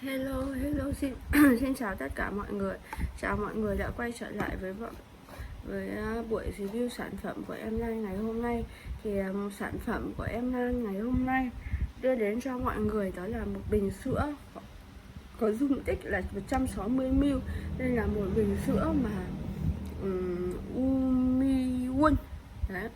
Hello, xin xin chào tất cả mọi người. Chào mọi người đã quay trở lại với buổi review sản phẩm của em Lan ngày hôm nay. Thì một sản phẩm của em Lan ngày hôm nay đưa đến cho mọi người đó là một bình sữa có dung tích là 160ml. Đây là một bình sữa mà Umiwon. Đấy.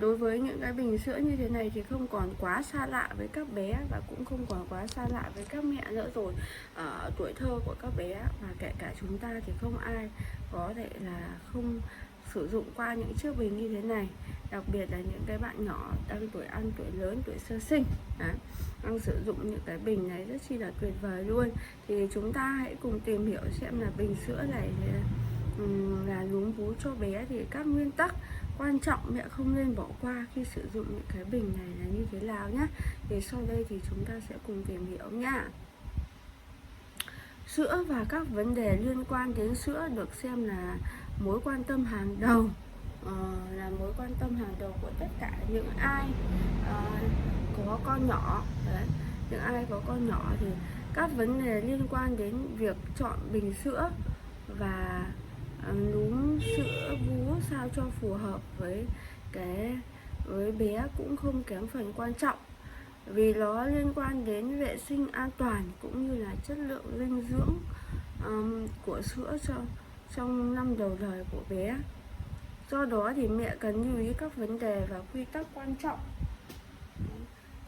Đối với những cái bình sữa như thế này thì không còn quá xa lạ với các bé và cũng không còn quá xa lạ với các mẹ nữa rồi. Ở tuổi thơ của các bé và kể cả chúng ta thì không ai có thể là không sử dụng qua những chiếc bình như thế này, đặc biệt là những cái bạn nhỏ đang tuổi ăn, tuổi lớn, tuổi sơ sinh đang sử dụng những cái bình này rất chi là tuyệt vời luôn. Thì chúng ta hãy cùng tìm hiểu xem là bình sữa này là núm vú cho bé thì các nguyên tắc quan trọng mẹ không nên bỏ qua khi sử dụng những cái bình này là như thế nào nhé. Thì sau đây thì chúng ta sẽ cùng tìm hiểu nhá. Sữa và các vấn đề liên quan đến sữa được xem là mối quan tâm hàng đầu, của tất cả những ai có con nhỏ. Đấy. Những ai có con nhỏ thì các vấn đề liên quan đến việc chọn bình sữa và núm sữa vú sao cho phù hợp với bé cũng không kém phần quan trọng, vì nó liên quan đến vệ sinh an toàn cũng như là chất lượng dinh dưỡng của sữa trong năm đầu đời của bé. Do đó thì mẹ cần lưu ý các vấn đề và quy tắc quan trọng.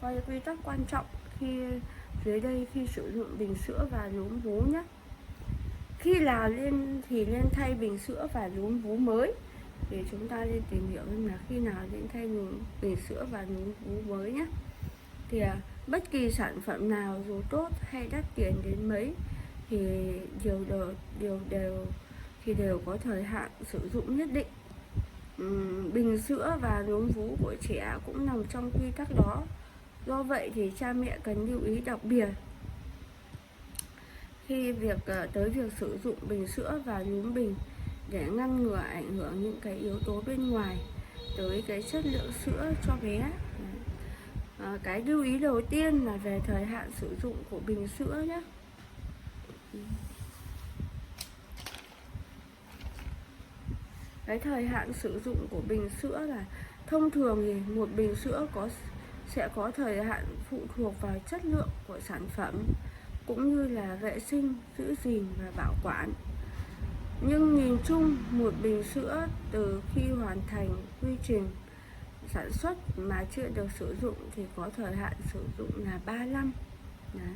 Quy tắc quan trọng khi dưới đây khi sử dụng bình sữa và núm vú nhé. Khi nào nên thay bình sữa và núm vú mới, thì chúng ta nên tìm hiểu xem là khi nào nên thay bình sữa và núm vú mới nhé. Thì bất kỳ sản phẩm nào dù tốt hay đắt tiền đến mấy thì đều có thời hạn sử dụng nhất định. Bình sữa và núm vú của trẻ cũng nằm trong quy tắc đó. Do vậy thì cha mẹ cần lưu ý đặc biệt khi tới việc sử dụng bình sữa và núm bình để ngăn ngừa ảnh hưởng những cái yếu tố bên ngoài tới cái chất lượng sữa cho bé. Cái lưu ý đầu tiên là về thời hạn sử dụng của bình sữa nhé. Cái thời hạn sử dụng của bình sữa là thông thường thì một bình sữa sẽ có thời hạn phụ thuộc vào chất lượng của sản phẩm cũng như là vệ sinh, giữ gìn và bảo quản. Nhưng nhìn chung một bình sữa từ khi hoàn thành quy trình sản xuất mà chưa được sử dụng thì có thời hạn sử dụng là 3 năm. Đấy.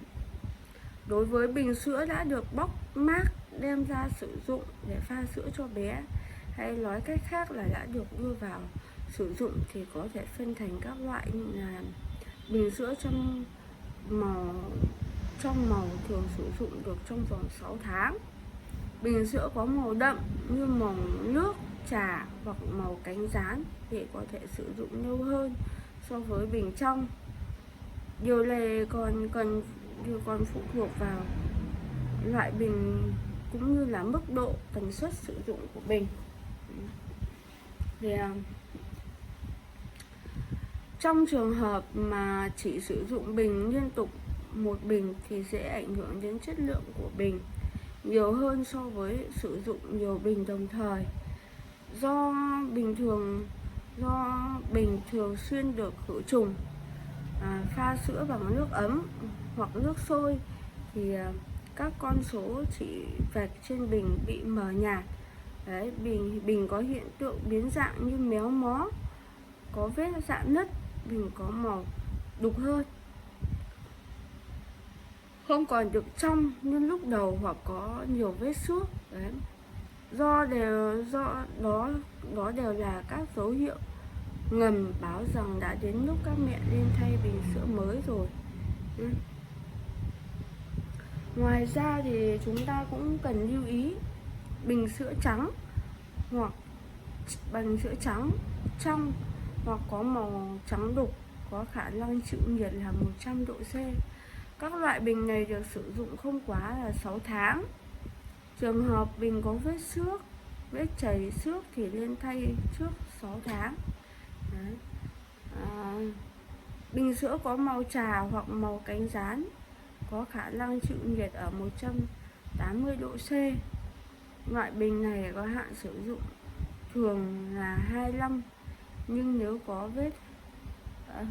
Đối với bình sữa đã được bóc mác đem ra sử dụng để pha sữa cho bé, hay nói cách khác là đã được đưa vào sử dụng, thì có thể phân thành các loại như là bình sữa trong màu thường sử dụng được trong vòng 6 tháng. Bình sữa có màu đậm như màu nước trà hoặc màu cánh gián thì có thể sử dụng lâu hơn so với bình trong. Điều này còn phụ thuộc vào loại bình cũng như là mức độ tần suất sử dụng của bình. Thì trong trường hợp mà chỉ sử dụng bình liên tục một bình thì sẽ ảnh hưởng đến chất lượng của bình nhiều hơn so với sử dụng nhiều bình đồng thời. Do bình thường xuyên được khử trùng, pha sữa bằng nước ấm hoặc nước sôi thì các con số chỉ vạch trên bình bị mờ nhạt. Đấy, bình có hiện tượng biến dạng như méo mó, có vết rạn nứt, bình có màu đục hơn, không còn được trong như lúc đầu hoặc có nhiều vết xước. Đấy. Do đó đều là các dấu hiệu ngầm báo rằng đã đến lúc các mẹ nên thay bình sữa mới rồi. Ngoài ra thì chúng ta cũng cần lưu ý bình sữa trắng hoặc bằng sữa trắng trong hoặc có màu trắng đục có khả năng chịu nhiệt là 100 độ C. Các loại bình này được sử dụng không quá là 6 tháng. Trường hợp bình có vết xước, vết chảy xước thì nên thay trước 6 tháng. Đấy. Bình sữa có màu trà hoặc màu cánh gián có khả năng chịu nhiệt ở 180 độ C. Loại bình này có hạn sử dụng thường là 25, nhưng nếu có vết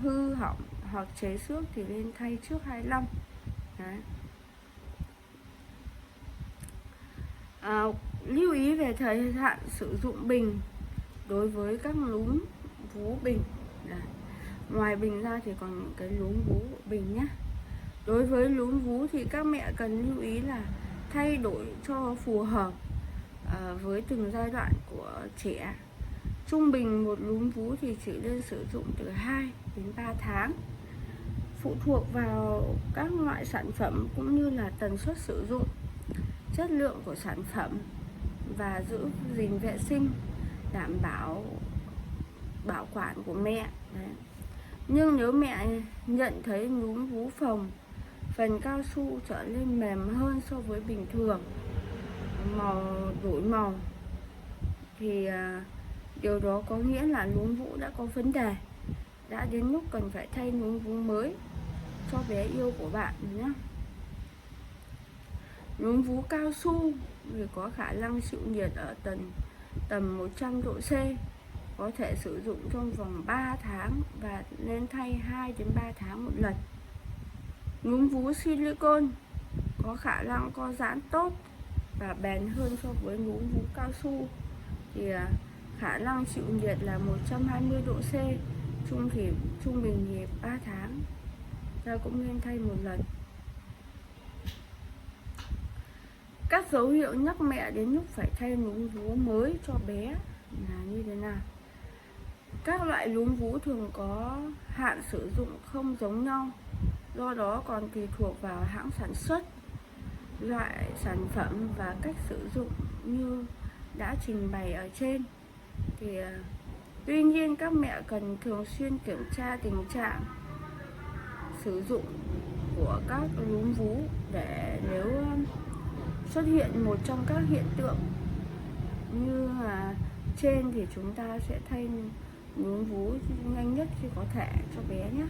hư hỏng hoặc cháy xước thì nên thay trước 25. Đấy. Lưu ý về thời hạn sử dụng bình đối với các núm vú bình. Đấy. Ngoài bình ra thì còn những cái núm vú của bình nhé. Đối với núm vú thì các mẹ cần lưu ý là thay đổi cho phù hợp với từng giai đoạn của trẻ. Trung bình một núm vú thì chỉ nên sử dụng từ 2 đến 3 tháng. Phụ thuộc vào các loại sản phẩm cũng như là tần suất sử dụng, chất lượng của sản phẩm và giữ gìn vệ sinh, đảm bảo bảo quản của mẹ. Đấy. Nhưng nếu mẹ nhận thấy núm vú phồng, phần cao su trở nên mềm hơn so với bình thường, đổi màu, thì điều đó có nghĩa là núm vú đã có vấn đề, đã đến lúc cần phải thay núm vú mới cho bé yêu của bạn nhé. Núm vú cao su thì có khả năng chịu nhiệt ở tầm 100 độ C, có thể sử dụng trong vòng 3 tháng và nên thay 2 đến 3 tháng một lần. Núm vú silicone có khả năng co giãn tốt và bền hơn so với núm vú cao su, thì khả năng chịu nhiệt là 120 độ C, trung bình thì 3 tháng, ta cũng nên thay một lần. Các dấu hiệu nhắc mẹ đến lúc phải thay núm vú mới cho bé là như thế nào? Các loại núm vú thường có hạn sử dụng không giống nhau, do đó còn tùy thuộc vào hãng sản xuất, loại sản phẩm và cách sử dụng như đã trình bày ở trên. Thì tuy nhiên các mẹ cần thường xuyên kiểm tra tình trạng sử dụng của các núm vú, để nếu xuất hiện một trong các hiện tượng như là trên thì chúng ta sẽ thay núm vú nhanh nhất khi có thể cho bé nhé.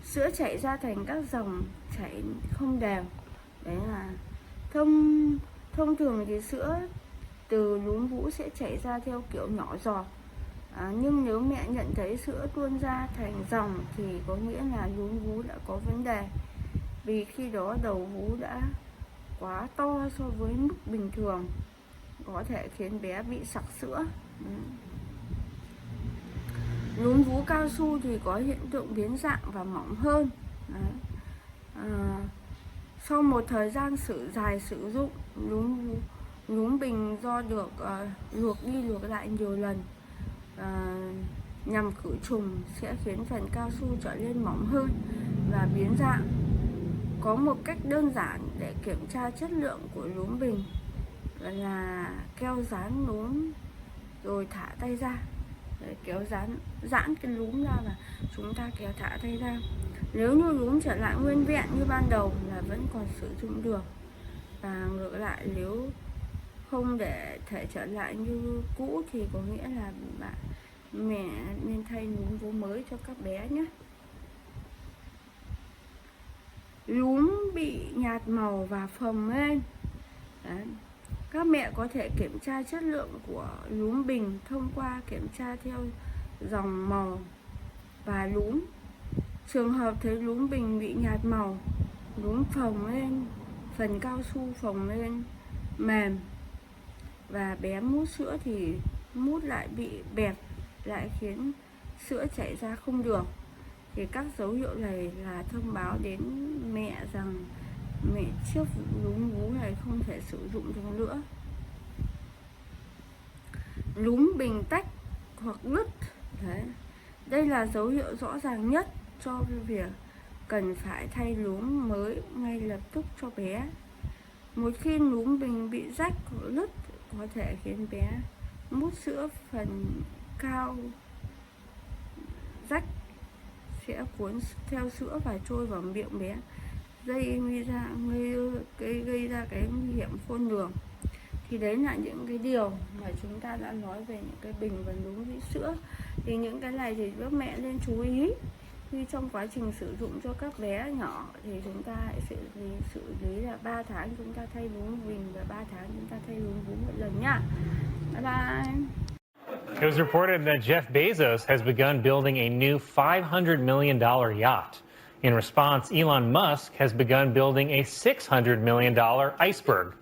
Sữa chảy ra thành các dòng chảy không đều, đấy là thông thường thì sữa từ núm vú sẽ chảy ra theo kiểu nhỏ giọt, nhưng nếu mẹ nhận thấy sữa tuôn ra thành dòng thì có nghĩa là núm vú đã có vấn đề, vì khi đó đầu vú đã quá to so với mức bình thường, có thể khiến bé bị sặc sữa. Núm vú cao su thì có hiện tượng biến dạng và mỏng hơn. Sau một thời gian dài sử dụng, núm bình do được luộc đi luộc lại nhiều lần nhằm khử trùng sẽ khiến phần cao su trở nên mỏng hơn và biến dạng. Có một cách đơn giản để kiểm tra chất lượng của núm bình là kéo dán núm rồi thả tay ra. Để kéo giãn cái núm ra và chúng ta kéo thả tay ra. Nếu như núm trở lại nguyên vẹn như ban đầu là vẫn còn sử dụng được, và ngược lại nếu không để thể trở lại như cũ thì có nghĩa là mẹ nên thay núm vú mới cho các bé nhé. Núm bị nhạt màu và phồng lên. Đấy. Các mẹ có thể kiểm tra chất lượng của núm bình thông qua kiểm tra theo dòng màu và núm. Trường hợp thấy núm bình bị nhạt màu, núm phồng lên, phần cao su phồng lên mềm và bé mút sữa thì mút lại bị bẹp, lại khiến sữa chảy ra không được, thì các dấu hiệu này là thông báo đến mẹ rằng mẹ chiếc núm vú này không thể sử dụng được nữa. Núm bình tách hoặc nứt. Đấy. Đây là dấu hiệu rõ ràng nhất cho việc cần phải thay núm mới ngay lập tức cho bé. Một khi núm bình bị rách hoặc nứt có thể khiến bé mút sữa, phần cao rách sẽ cuốn theo sữa và trôi vào miệng bé, gây ra cái nguy hiểm khôn lường. Thì đấy là những cái điều mà chúng ta đã nói về những cái bình và núm vú sữa. Thì những cái này thì các mẹ nên chú ý Khi trong quá trình sử dụng cho các bé nhỏ thì chúng ta hãy xử lý là 3 tháng chúng ta thay bún bình và 3 tháng chúng ta thay bún một lần nhá. Bye bye. It was reported that Jeff Bezos has begun building a new $500 million yacht. In response, Elon Musk has begun building a $600 million iceberg.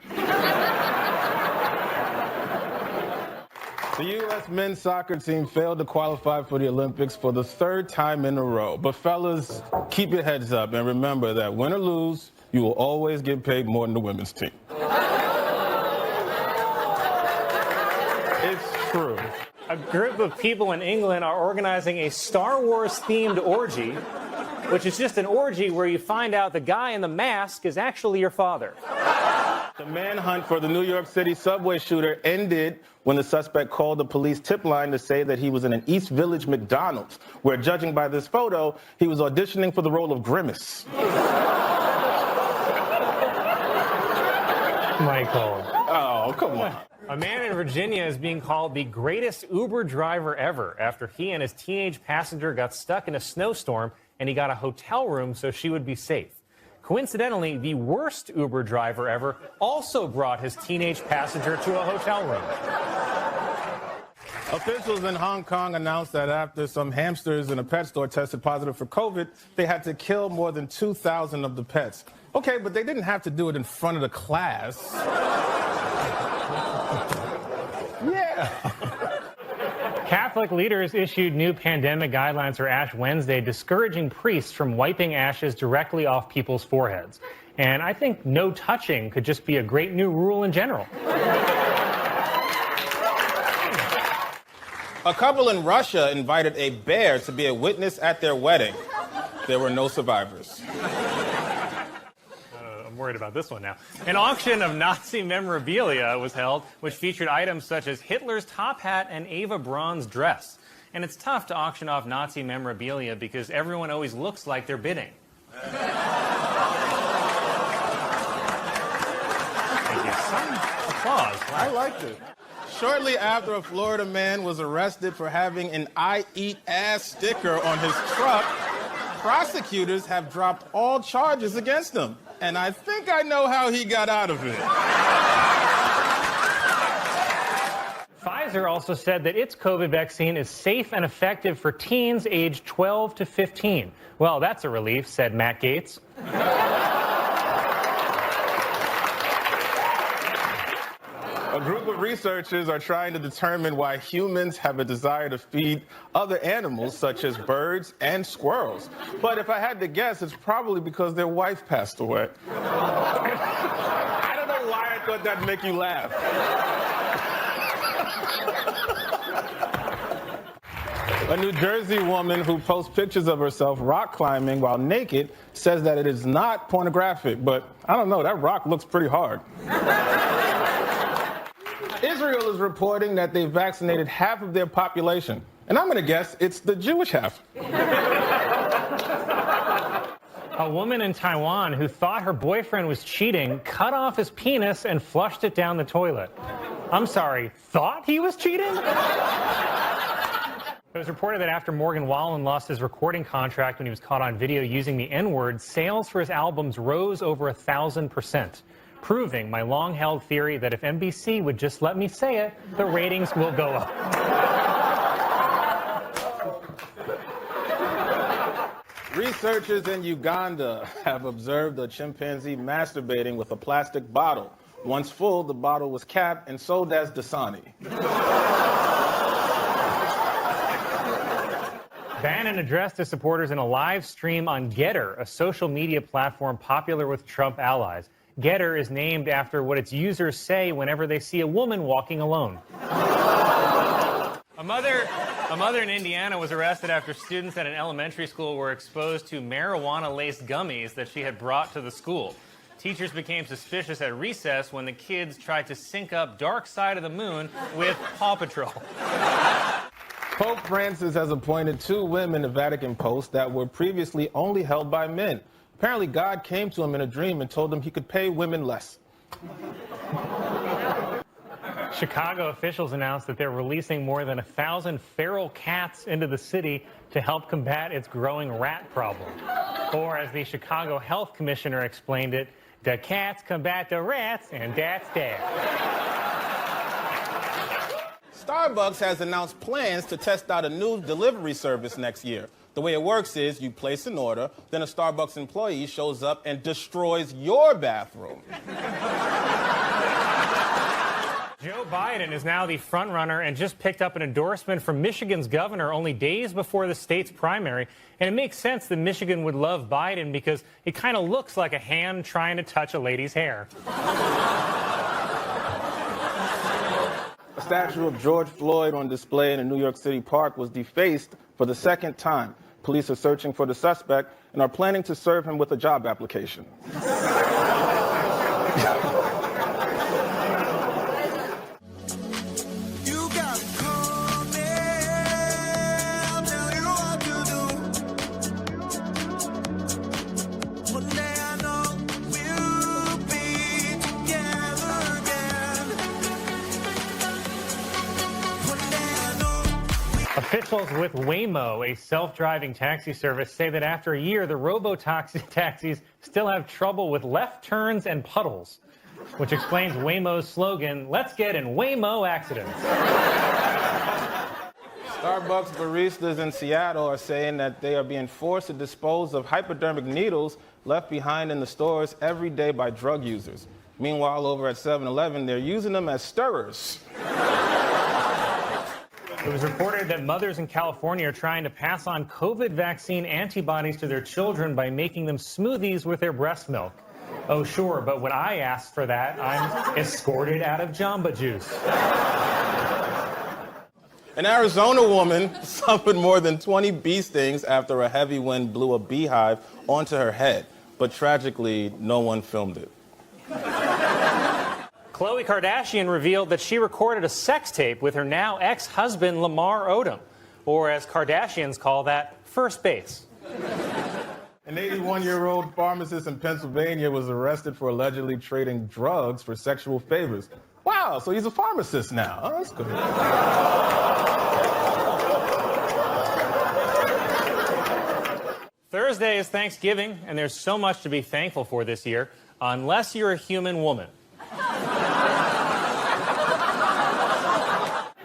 The U.S. men's soccer team failed to qualify for the Olympics for the 3rd time in a row. But fellas, keep your heads up and remember that win or lose, you will always get paid more than the women's team. It's true. A group of people in England are organizing a Star Wars-themed orgy, which is just an orgy where you find out the guy in the mask is actually your father. The manhunt for the New York City subway shooter ended when the suspect called the police tip line to say that he was in an East Village McDonald's, where, judging by this photo, he was auditioning for the role of Grimace. Michael. Oh, come on. A man in Virginia is being called the greatest Uber driver ever after he and his teenage passenger got stuck in a snowstorm and he got a hotel room so she would be safe. Coincidentally, the worst Uber driver ever also brought his teenage passenger to a hotel room. Officials in Hong Kong announced that after some hamsters in a pet store tested positive for COVID, they had to kill more than 2,000 of the pets. Okay, but they didn't have to do it in front of the class. Yeah. Catholic leaders issued new pandemic guidelines for Ash Wednesday, discouraging priests from wiping ashes directly off people's foreheads. And I think no touching could just be a great new rule in general. A couple in Russia invited a bear to be a witness at their wedding. There were no survivors. I'm worried about this one now. An auction of Nazi memorabilia was held, which featured items such as Hitler's top hat and Eva Braun's dress. And it's tough to auction off Nazi memorabilia because everyone always looks like they're bidding. Thank you. Some applause. I liked it. Shortly after, a Florida man was arrested for having an "I eat ass" sticker on his truck, prosecutors have dropped all charges against him. And I think I know how he got out of it. Pfizer also said that its COVID vaccine is safe and effective for teens aged 12 to 15. Well, that's a relief, said Matt Gaetz. A group of researchers are trying to determine why humans have a desire to feed other animals, such as birds and squirrels. But if I had to guess, it's probably because their wife passed away. I don't know why I thought that'd make you laugh. A New Jersey woman who posts pictures of herself rock climbing while naked says that it is not pornographic, but I don't know, that rock looks pretty hard. Israel is reporting that they vaccinated half of their population. And I'm going to guess it's the Jewish half. A woman in Taiwan who thought her boyfriend was cheating cut off his penis and flushed it down the toilet. I'm sorry, thought he was cheating? It was reported that after Morgan Wallen lost his recording contract when he was caught on video using the N-word, sales for his albums rose over 1,000%. Proving my long-held theory that if NBC would just let me say it, the ratings will go up. Researchers in Uganda have observed a chimpanzee masturbating with a plastic bottle. Once full, the bottle was capped and sold as Dasani. Bannon addressed his supporters in a live stream on Getter, a social media platform popular with Trump allies. Getter is named after what its users say whenever they see a woman walking alone. A mother in Indiana was arrested after students at an elementary school were exposed to marijuana-laced gummies that she had brought to the school. Teachers became suspicious at recess when the kids tried to sync up Dark Side of the Moon with Paw Patrol. Pope Francis has appointed 2 women to Vatican posts that were previously only held by men. Apparently, God came to him in a dream and told him he could pay women less. Chicago officials announced that they're releasing more than 1,000 feral cats into the city to help combat its growing rat problem. Or, as the Chicago Health Commissioner explained it, the cats combat the rats, and that's that. Starbucks has announced plans to test out a new delivery service next year. The way it works is you place an order, then a Starbucks employee shows up and destroys your bathroom. Joe Biden is now the frontrunner and just picked up an endorsement from Michigan's governor only days before the state's primary. And it makes sense that Michigan would love Biden because it kind of looks like a hand trying to touch a lady's hair. A statue of George Floyd on display in a New York City park was defaced for the second time. Police are searching for the suspect and are planning to serve him with a job application. Officials with Waymo, a self-driving taxi service, say that after a year, the robo-taxis still have trouble with left turns and puddles, which explains Waymo's slogan, "Let's get in Waymo accidents." Starbucks baristas in Seattle are saying that they are being forced to dispose of hypodermic needles left behind in the stores every day by drug users. Meanwhile, over at 7-Eleven, they're using them as stirrers. It was reported that mothers in California are trying to pass on COVID vaccine antibodies to their children by making them smoothies with their breast milk. Oh, sure, but when I asked for that, I'm escorted out of Jamba Juice. An Arizona woman suffered more than 20 bee stings after a heavy wind blew a beehive onto her head. But tragically, no one filmed it. Khloe Kardashian revealed that she recorded a sex tape with her now ex-husband Lamar Odom, or as Kardashians call that, first base. An 81-year-old pharmacist in Pennsylvania was arrested for allegedly trading drugs for sexual favors. Wow, so he's a pharmacist now. Oh, that's good. Thursday is Thanksgiving, and there's so much to be thankful for this year, unless you're a human woman.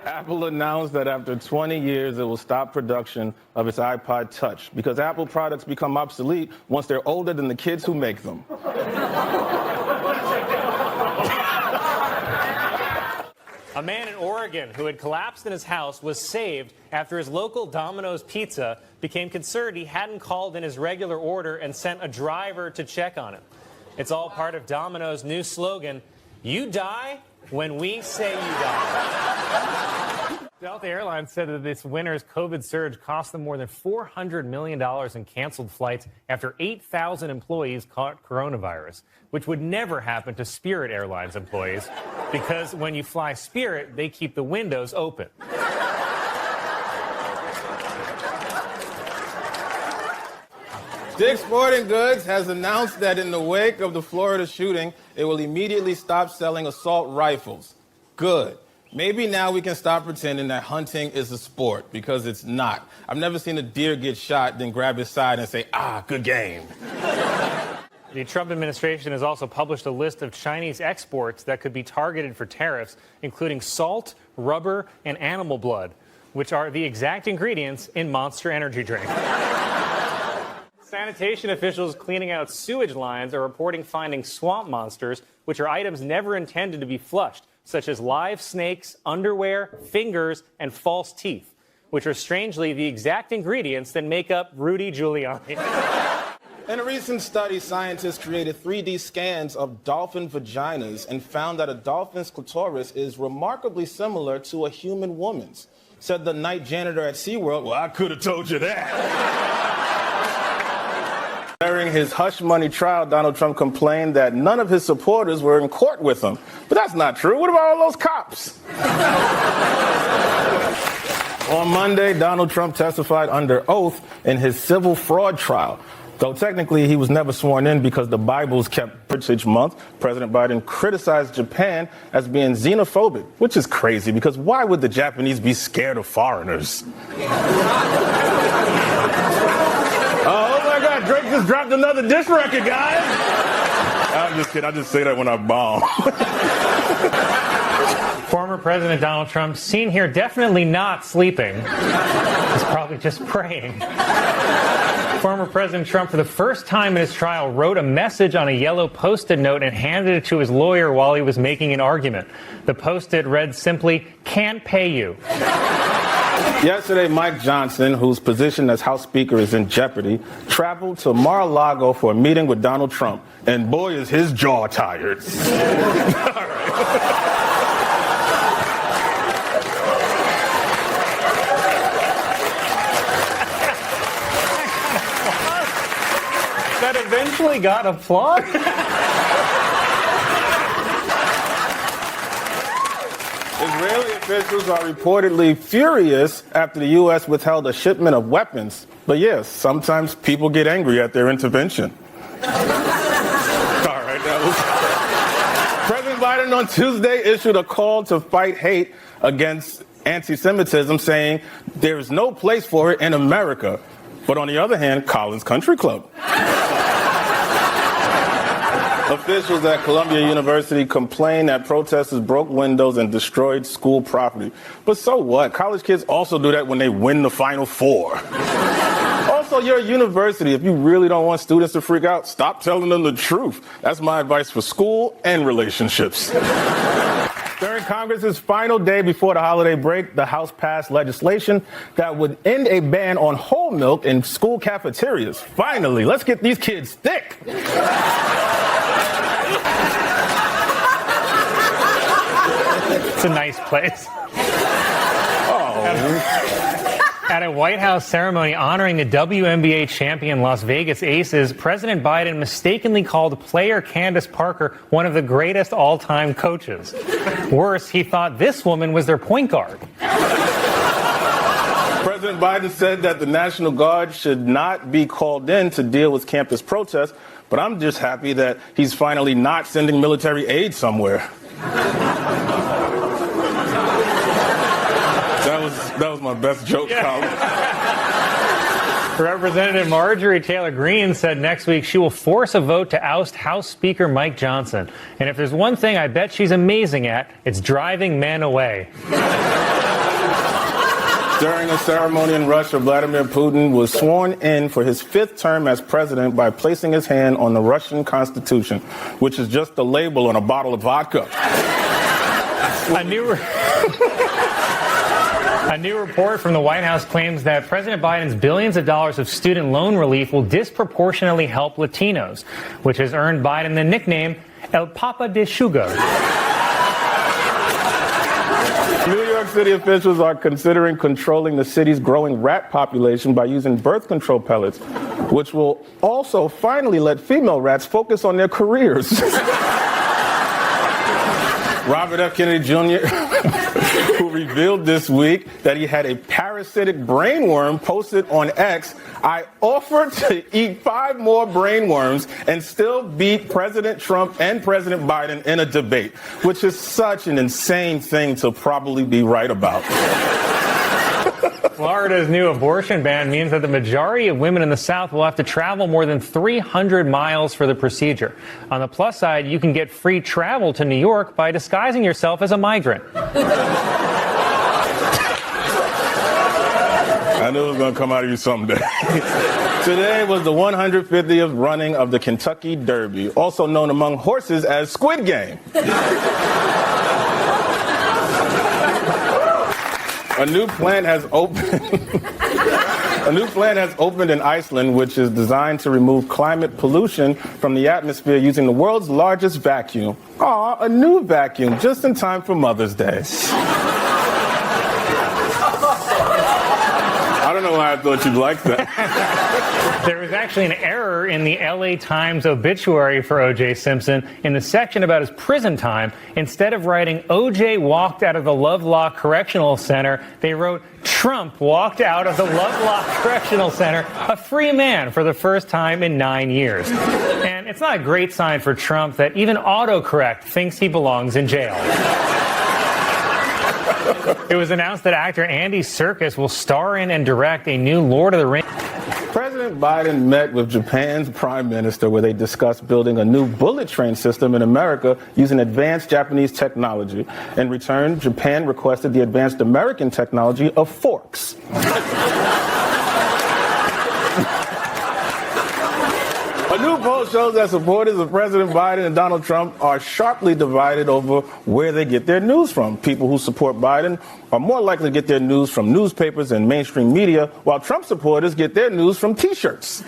Apple announced that after 20 years, it will stop production of its iPod Touch because Apple products become obsolete once they're older than the kids who make them. A man in Oregon who had collapsed in his house was saved after his local Domino's Pizza became concerned he hadn't called in his regular order and sent a driver to check on him. It's all part of Domino's new slogan, "You die when we say you die." Delta Airlines said that this winter's COVID surge cost them more than $400 million in canceled flights after 8,000 employees caught coronavirus, which would never happen to Spirit Airlines employees because when you fly Spirit, they keep the windows open. Dick's Sporting Goods has announced that in the wake of the Florida shooting, it will immediately stop selling assault rifles. Good. Maybe now we can stop pretending that hunting is a sport, because it's not. I've never seen a deer get shot, then grab his side and say, good game. The Trump administration has also published a list of Chinese exports that could be targeted for tariffs, including salt, rubber, and animal blood, which are the exact ingredients in Monster Energy drink. Sanitation officials cleaning out sewage lines are reporting finding swamp monsters, which are items never intended to be flushed, such as live snakes, underwear, fingers, and false teeth, which are strangely the exact ingredients that make up Rudy Giuliani. In a recent study, scientists created 3D scans of dolphin vaginas and found that a dolphin's clitoris is remarkably similar to a human woman's. Said the night janitor at SeaWorld, well, I could have told you that. During his hush money trial, Donald Trump complained that none of his supporters were in court with him. But that's not true. What about all those cops? On Monday, Donald Trump testified under oath in his civil fraud trial. Though technically he was never sworn in because the Bibles kept Heritage Month, President Biden criticized Japan as being xenophobic, which is crazy because why would the Japanese be scared of foreigners? Oh my God, Drake just dropped another diss record, guys. I'm just kidding. I just say that when I bomb. Former President Donald Trump, seen here definitely not sleeping. He's probably just praying. Former President Trump, for the first time in his trial, wrote a message on a yellow Post-it note and handed it to his lawyer while he was making an argument. The Post-it read simply, "Can't pay you." Yesterday, Mike Johnson, whose position as House Speaker is in jeopardy, traveled to Mar-a-Lago for a meeting with Donald Trump. And boy, is his jaw tired. All right. That eventually got applause? Israeli officials are reportedly furious after the U.S. withheld a shipment of weapons. But yes, sometimes people get angry at their intervention. All right, President Biden on Tuesday issued a call to fight hate against anti-Semitism, saying there is no place for it in America. But on the other hand, Collins Country Club. Officials at Columbia University complained that protesters broke windows and destroyed school property. But so what? College kids also do that when they win the Final Four. Also, you're a university. If you really don't want students to freak out, stop telling them the truth. That's my advice for school and relationships. During Congress's final day before the holiday break, the House passed legislation that would end a ban on whole milk in school cafeterias. Finally, let's get these kids thick. It's a nice place. At a White House ceremony honoring the WNBA champion Las Vegas Aces, President Biden mistakenly called player Candace Parker one of the greatest all-time coaches. Worse, he thought this woman was their point guard. President Biden said that the National Guard should not be called in to deal with campus protests, but I'm just happy that he's finally not sending military aid somewhere. That was my best joke, Colin. Representative Marjorie Taylor Greene said next week she will force a vote to oust House Speaker Mike Johnson. And if there's one thing I bet she's amazing at, it's driving men away. During a ceremony in Russia, Vladimir Putin was sworn in for his 5th term as president by placing his hand on the Russian Constitution, which is just a label on a bottle of vodka. A new report from the White House claims that President Biden's billions of dollars of student loan relief will disproportionately help Latinos, which has earned Biden the nickname El Papa de Sugar. New York City officials are considering controlling the city's growing rat population by using birth control pellets, which will also finally let female rats focus on their careers. Robert F. Kennedy Jr., who revealed this week that he had a parasitic brainworm, posted on X, "I offered to eat 5 more brainworms and still beat President Trump and President Biden in a debate," which is such an insane thing to probably be right about. Florida's new abortion ban means that the majority of women in the South will have to travel more than 300 miles for the procedure. On the plus side, you can get free travel to New York by disguising yourself as a migrant. I knew it was going to come out of you someday. Today was the 150th running of the Kentucky Derby, also known among horses as Squid Game. A new plant has opened in Iceland, which is designed to remove climate pollution from the atmosphere using the world's largest vacuum. Aw, a new vacuum, just in time for Mother's Day. I don't know why I thought you'd like that. There was actually an error in the LA Times obituary for O.J. Simpson. In the section about his prison time, instead of writing O.J. walked out of the Lovelock Correctional Center, they wrote Trump walked out of the Lovelock Correctional Center a free man for the first time in 9 years. And it's not a great sign for Trump that even autocorrect thinks he belongs in jail. It was announced that actor Andy Serkis will star in and direct a new Lord of the Rings. President Biden met with Japan's prime minister where they discussed building a new bullet train system in America using advanced Japanese technology. In return, Japan requested the advanced American technology of forks. A new poll shows that supporters of President Biden and Donald Trump are sharply divided over where they get their news from. People who support Biden are more likely to get their news from newspapers and mainstream media, while Trump supporters get their news from T-shirts.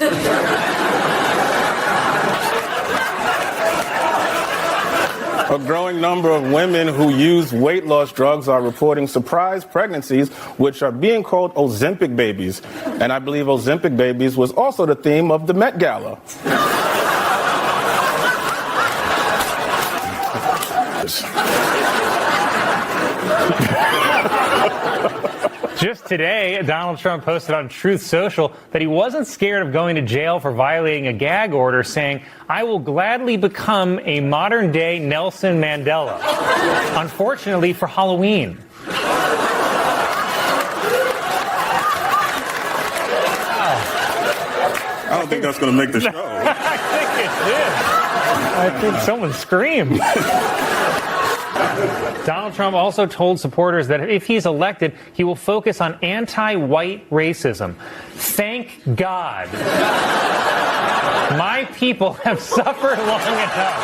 A growing number of women who use weight loss drugs are reporting surprise pregnancies, which are being called Ozempic babies. And I believe Ozempic babies was also the theme of the Met Gala. Just today, Donald Trump posted on Truth Social that he wasn't scared of going to jail for violating a gag order, saying, "I will gladly become a modern-day Nelson Mandela." Unfortunately for Halloween. I don't think that's going to make the show. I think it did. I think someone screamed. Donald Trump also told supporters that if he's elected, he will focus on anti-white racism. Thank God. My people have suffered long enough.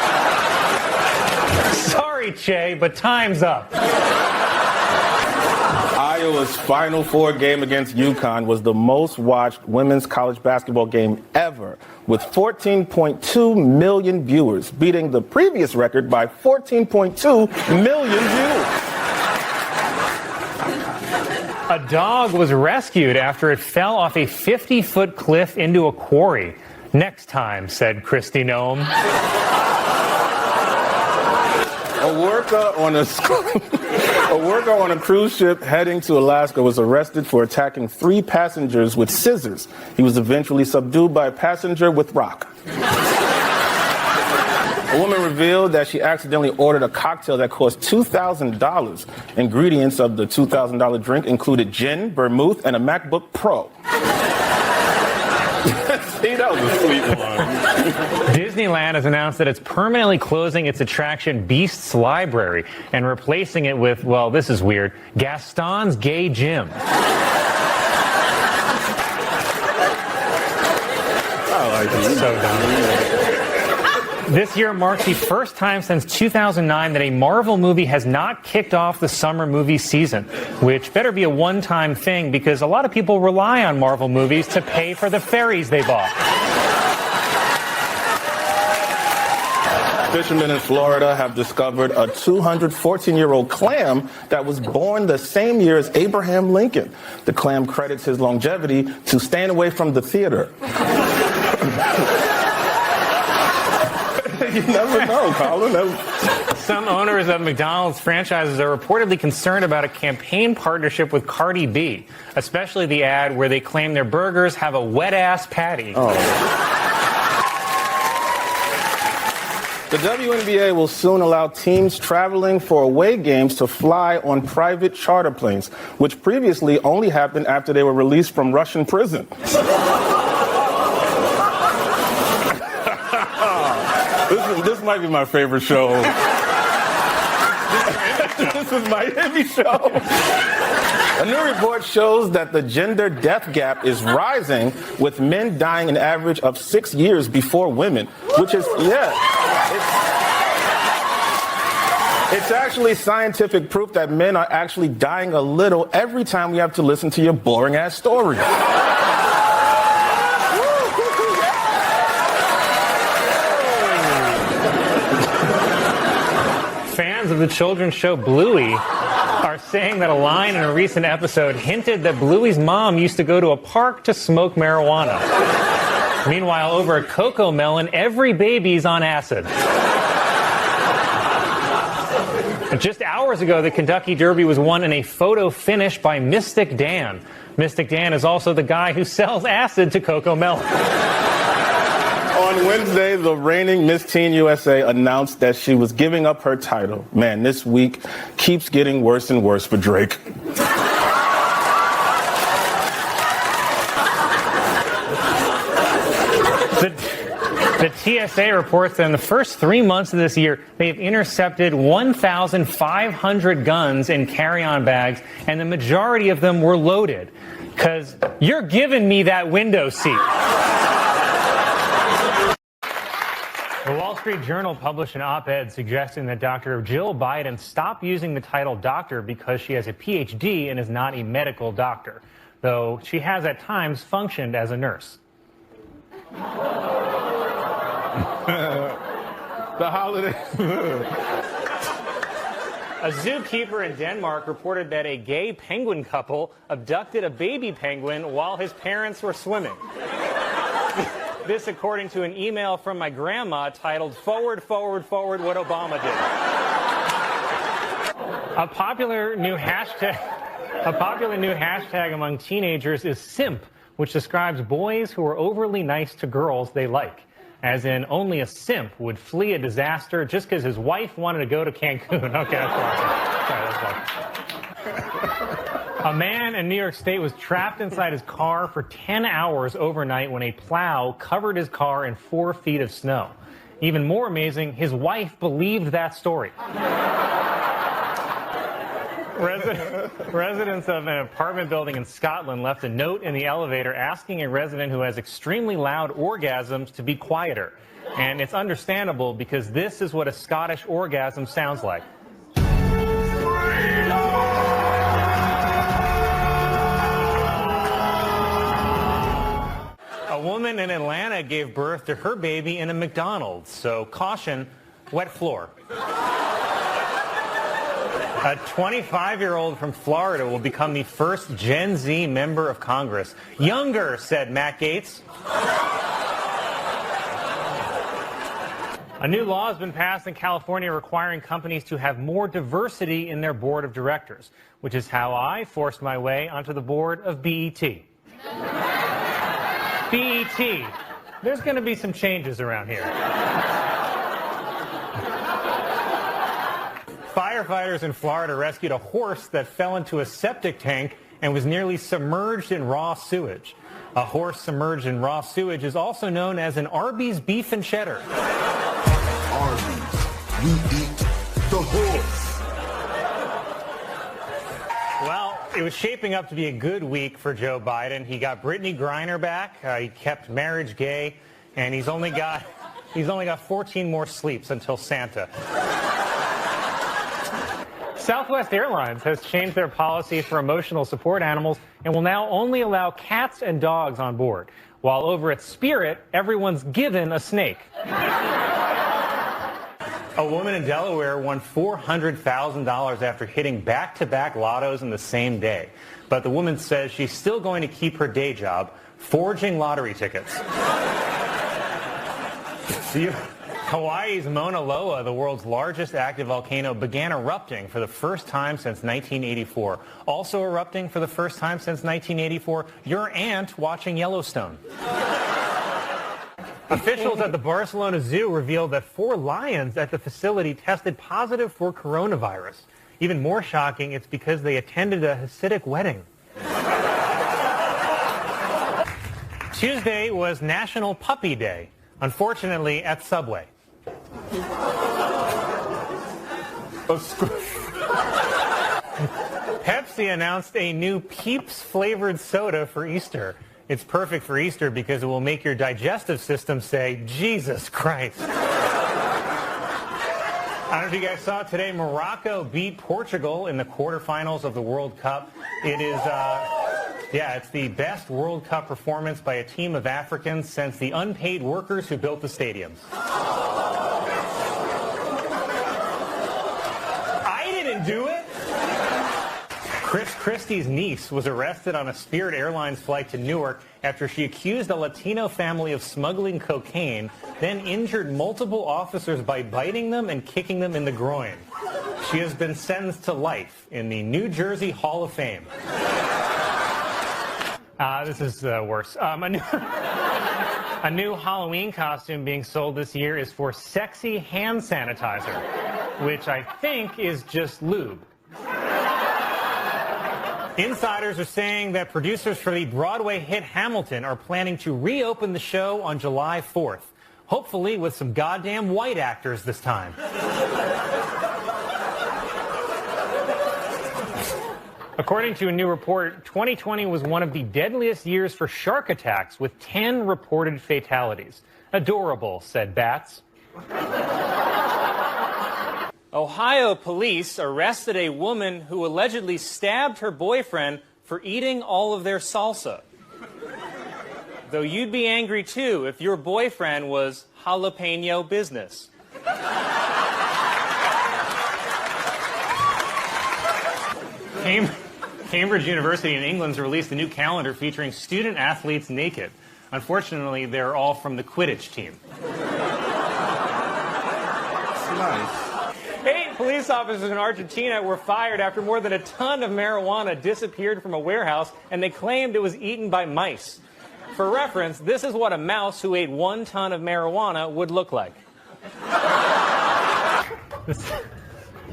Sorry, Che, but time's up. Iowa's Final Four game against UConn was the most watched women's college basketball game ever, with 14.2 million viewers, beating the previous record by 14.2 million viewers. A dog was rescued after it fell off a 50-foot cliff into a quarry. Next time, said Kristi Noem. A worker on a cruise ship heading to Alaska was arrested for attacking 3 passengers with scissors. He was eventually subdued by a passenger with rock. A woman revealed that she accidentally ordered a cocktail that cost $2,000. Ingredients of the $2,000 drink included gin, vermouth, and a MacBook Pro. See, that was a sweet one. Disneyland has announced that it's permanently closing its attraction Beast's Library and replacing it with, well, this is weird, Gaston's Gay Gym. I like it. So dumb. This year marks the first time since 2009 that a Marvel movie has not kicked off the summer movie season, which better be a one-time thing because a lot of people rely on Marvel movies to pay for the fairies they bought. Fishermen in Florida have discovered a 214-year-old clam that was born the same year as Abraham Lincoln. The clam credits his longevity to staying away from the theater. You never know, Colin. Some owners of McDonald's franchises are reportedly concerned about a campaign partnership with Cardi B, especially the ad where they claim their burgers have a wet-ass patty. Oh. The WNBA will soon allow teams traveling for away games to fly on private charter planes, which previously only happened after they were released from Russian prison. This might be my favorite show. This is my heavy show. A new report shows that the gender death gap is rising, with men dying an average of 6 years before women, which is, it's actually scientific proof that men are actually dying a little every time we have to listen to your boring ass stories. Fans of the children's show Bluey are saying that a line in a recent episode hinted that Bluey's mom used to go to a park to smoke marijuana. Meanwhile, over at Coco Melon, every baby's on acid. Just hours ago, the Kentucky Derby was won in a photo finish by Mystic Dan. Mystic Dan is also the guy who sells acid to Coco Melon. On Wednesday, the reigning Miss Teen USA announced that she was giving up her title. Man, this week keeps getting worse and worse for Drake. The TSA reports that in the first 3 months of this year, they've intercepted 1,500 guns in carry-on bags, and the majority of them were loaded. Because you're giving me that window seat. The Wall Street Journal published an op-ed suggesting that Dr. Jill Biden stop using the title doctor because she has a PhD and is not a medical doctor, though she has at times functioned as a nurse. The holiday. A zookeeper in Denmark reported that a gay penguin couple abducted a baby penguin while his parents were swimming. This according to an email from my grandma titled, "Forward, forward, forward, what Obama did." A popular new hashtag among teenagers is simp, which describes boys who are overly nice to girls they like. As in, only a simp would flee a disaster just because his wife wanted to go to Cancun. Okay, that's awesome. Sorry, that's A man in New York State was trapped inside his car for 10 hours overnight when a plow covered his car in 4 feet of snow. Even more amazing, his wife believed that story. Residents of an apartment building in Scotland left a note in the elevator asking a resident who has extremely loud orgasms to be quieter. And it's understandable because this is what a Scottish orgasm sounds like. A woman in Atlanta gave birth to her baby in a McDonald's, so caution, wet floor. A 25-year-old from Florida will become the first Gen Z member of Congress. Younger, said Matt Gaetz. A new law has been passed in California requiring companies to have more diversity in their board of directors, which is how I forced my way onto the board of BET. BET. There's going to be some changes around here. Firefighters in Florida rescued a horse that fell into a septic tank and was nearly submerged in raw sewage. A horse submerged in raw sewage is also known as an Arby's beef and cheddar. Arby's, you eat the horse. Well, it was shaping up to be a good week for Joe Biden. He got Brittany Griner back. He kept marriage gay, and he's only got 14 more sleeps until Santa. Southwest Airlines has changed their policy for emotional support animals and will now only allow cats and dogs on board. While over at Spirit, everyone's given a snake. A woman in Delaware won $400,000 after hitting back-to-back lottos in the same day. But the woman says she's still going to keep her day job, forging lottery tickets. Hawaii's Mauna Loa, the world's largest active volcano, began erupting for the first time since 1984. Also erupting for the first time since 1984, your aunt watching Yellowstone. Officials at the Barcelona Zoo revealed that 4 lions at the facility tested positive for coronavirus. Even more shocking, it's because they attended a Hasidic wedding. Tuesday was National Puppy Day, unfortunately at Subway. Pepsi announced a new Peeps flavored soda for Easter. It's perfect for Easter because it will make your digestive system say, Jesus Christ. I don't know if you guys saw it today. Morocco beat Portugal in the quarterfinals of the World Cup. It is, it's the best World Cup performance by a team of Africans since the unpaid workers who built the stadiums. I didn't do it. Chris Christie's niece was arrested on a Spirit Airlines flight to Newark after she accused a Latino family of smuggling cocaine, then injured multiple officers by biting them and kicking them in the groin. She has been sentenced to life in the New Jersey Hall of Fame. This is worse. A new Halloween costume being sold this year is for sexy hand sanitizer, which I think is just lube. Insiders are saying that producers for the Broadway hit Hamilton are planning to reopen the show on July 4th, hopefully with some goddamn white actors this time. According to a new report, 2020 was one of the deadliest years for shark attacks, with 10 reported fatalities. Adorable, said bats. Ohio police arrested a woman who allegedly stabbed her boyfriend for eating all of their salsa. Though you'd be angry too if your boyfriend was jalapeno business. Cambridge University in England's released a new calendar featuring student athletes naked. Unfortunately, they're all from the Quidditch team. It's nice. 8 police officers in Argentina were fired after more than a ton of marijuana disappeared from a warehouse, and they claimed it was eaten by mice. For reference, this is what a mouse who ate 1 ton of marijuana would look like.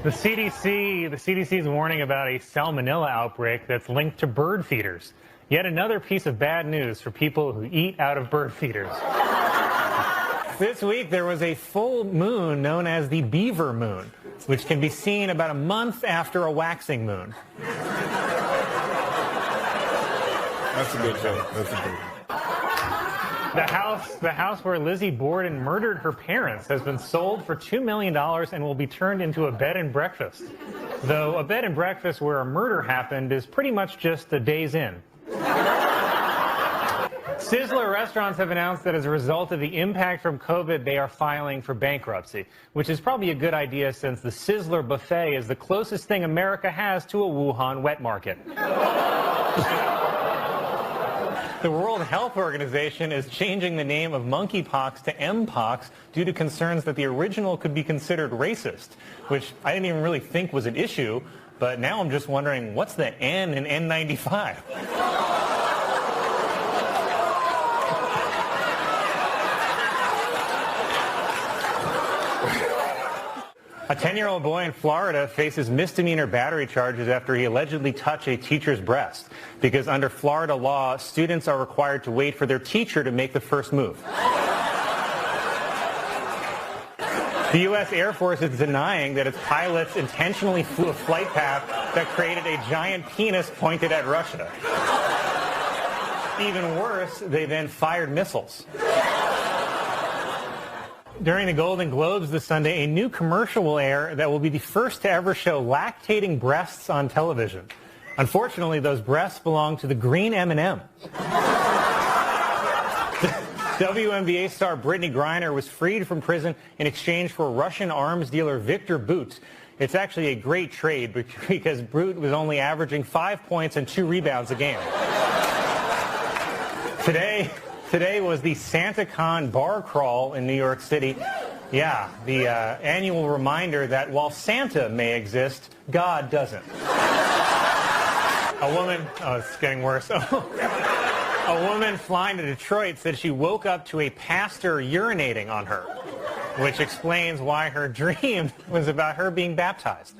The CDC is warning about a salmonella outbreak that's linked to bird feeders. Yet another piece of bad news for people who eat out of bird feeders. This week there was a full moon known as the beaver moon, which can be seen about a month after a waxing moon. That's a good joke. That's a good one. The house where Lizzie Borden murdered her parents has been sold for $2 million and will be turned into a bed and breakfast. Though a bed and breakfast where a murder happened is pretty much just a day's inn. Sizzler restaurants have announced that as a result of the impact from COVID, they are filing for bankruptcy, which is probably a good idea since the Sizzler buffet is the closest thing America has to a Wuhan wet market. The World Health Organization is changing the name of monkeypox to Mpox due to concerns that the original could be considered racist, which I didn't even really think was an issue, but now I'm just wondering, what's the N in N95? A 10-year-old boy in Florida faces misdemeanor battery charges after he allegedly touched a teacher's breast, because under Florida law, students are required to wait for their teacher to make the first move. The U.S. Air Force is denying that its pilots intentionally flew a flight path that created a giant penis pointed at Russia. Even worse, they then fired missiles. During the Golden Globes this Sunday, a new commercial will air that will be the first to ever show lactating breasts on television. Unfortunately, those breasts belong to the green M&M. WNBA star Brittany Griner was freed from prison in exchange for Russian arms dealer Victor Bout. It's actually a great trade because Bout was only averaging 5 points and 2 rebounds a game. Today was the SantaCon bar crawl in New York City. Yeah, the annual reminder that while Santa may exist, God doesn't. It's getting worse. A woman flying to Detroit said she woke up to a pastor urinating on her, which explains why her dream was about her being baptized.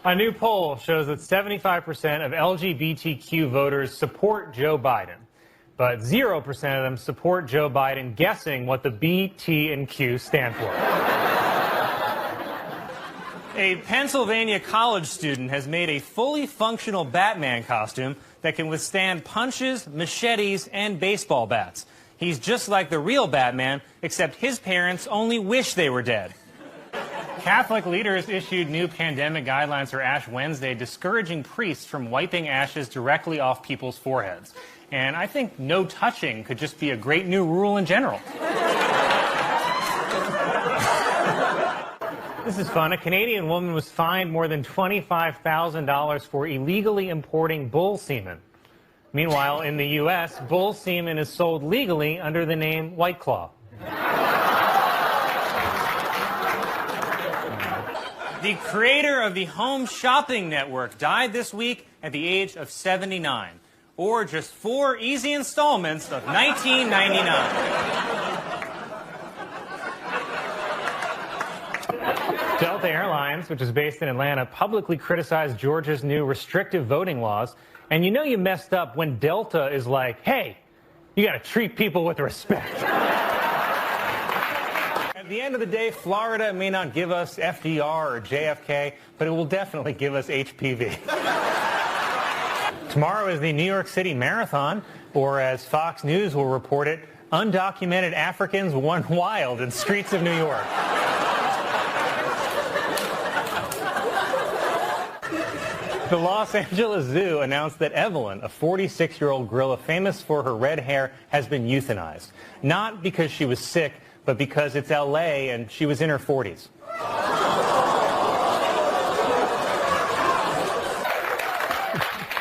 A new poll shows that 75% of LGBTQ voters support Joe Biden, but 0% of them support Joe Biden guessing what the B, T, and Q stand for. A Pennsylvania college student has made a fully functional Batman costume that can withstand punches, machetes, and baseball bats. He's just like the real Batman, except his parents only wish they were dead. Catholic leaders issued new pandemic guidelines for Ash Wednesday, discouraging priests from wiping ashes directly off people's foreheads. And I think no touching could just be a great new rule in general. This is fun. A Canadian woman was fined more than $25,000 for illegally importing bull semen. Meanwhile, in the U.S., bull semen is sold legally under the name White Claw. The creator of the Home Shopping Network died this week at the age of 79, or just 4 easy installments of $19.99. Delta Airlines, which is based in Atlanta, publicly criticized Georgia's new restrictive voting laws. And you know you messed up when Delta is like, hey, you got to treat people with respect. At the end of the day, Florida may not give us FDR or JFK, but it will definitely give us HPV. Tomorrow is the New York City Marathon, or as Fox News will report it, undocumented Africans went wild in streets of New York. The Los Angeles Zoo announced that Evelyn, a 46-year-old gorilla famous for her red hair, has been euthanized. Not because she was sick, but because it's L.A. and she was in her 40s.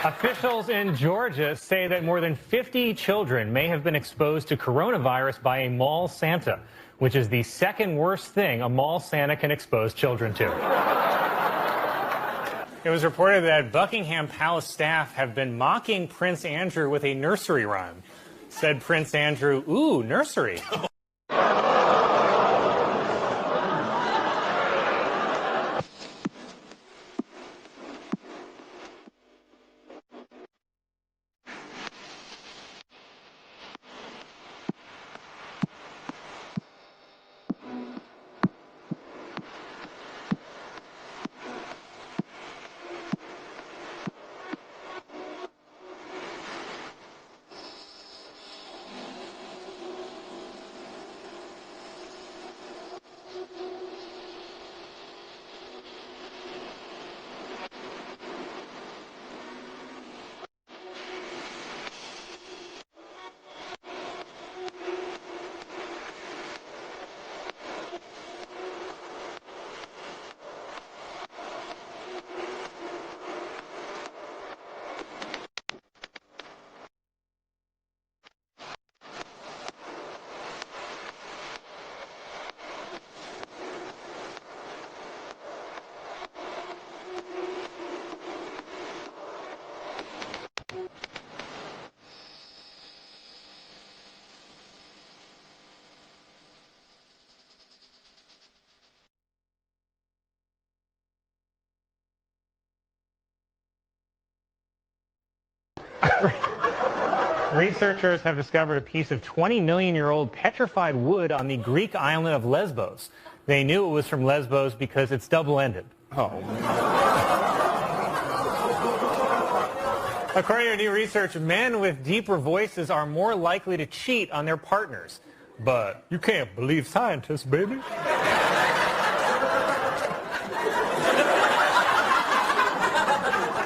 Officials in Georgia say that more than 50 children may have been exposed to coronavirus by a mall Santa, which is the second worst thing a mall Santa can expose children to. It was reported that Buckingham Palace staff have been mocking Prince Andrew with a nursery rhyme. Said Prince Andrew, "Ooh, nursery." Researchers have discovered a piece of 20-million-year-old petrified wood on the Greek island of Lesbos. They knew it was from Lesbos because it's double-ended. Oh. According to new research, men with deeper voices are more likely to cheat on their partners. But you can't believe scientists, baby.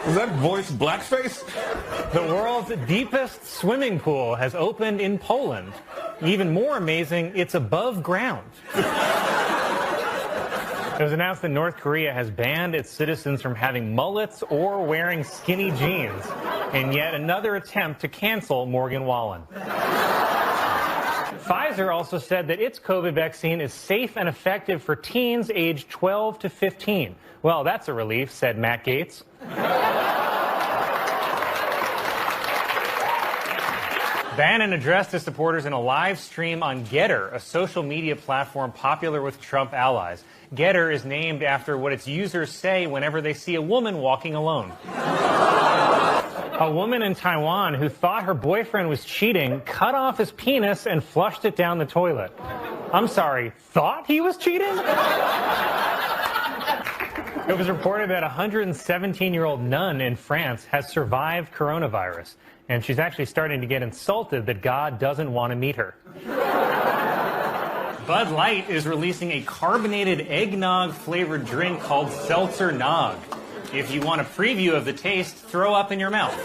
Is that voice blackface? The world's deepest swimming pool has opened in Poland. Even more amazing, it's above ground. It was announced that North Korea has banned its citizens from having mullets or wearing skinny jeans in yet another attempt to cancel Morgan Wallen. Pfizer also said that its COVID vaccine is safe and effective for teens aged 12 to 15. Well, that's a relief, said Matt Gaetz. Bannon addressed his supporters in a live stream on Getter, a social media platform popular with Trump allies. Getter is named after what its users say whenever they see a woman walking alone. A woman in Taiwan who thought her boyfriend was cheating cut off his penis and flushed it down the toilet. I'm sorry, thought he was cheating? It was reported that a 117-year-old nun in France has survived coronavirus, and she's actually starting to get insulted that God doesn't want to meet her. Bud Light is releasing a carbonated eggnog-flavored drink called Seltzer Nog. If you want a preview of the taste, throw up in your mouth.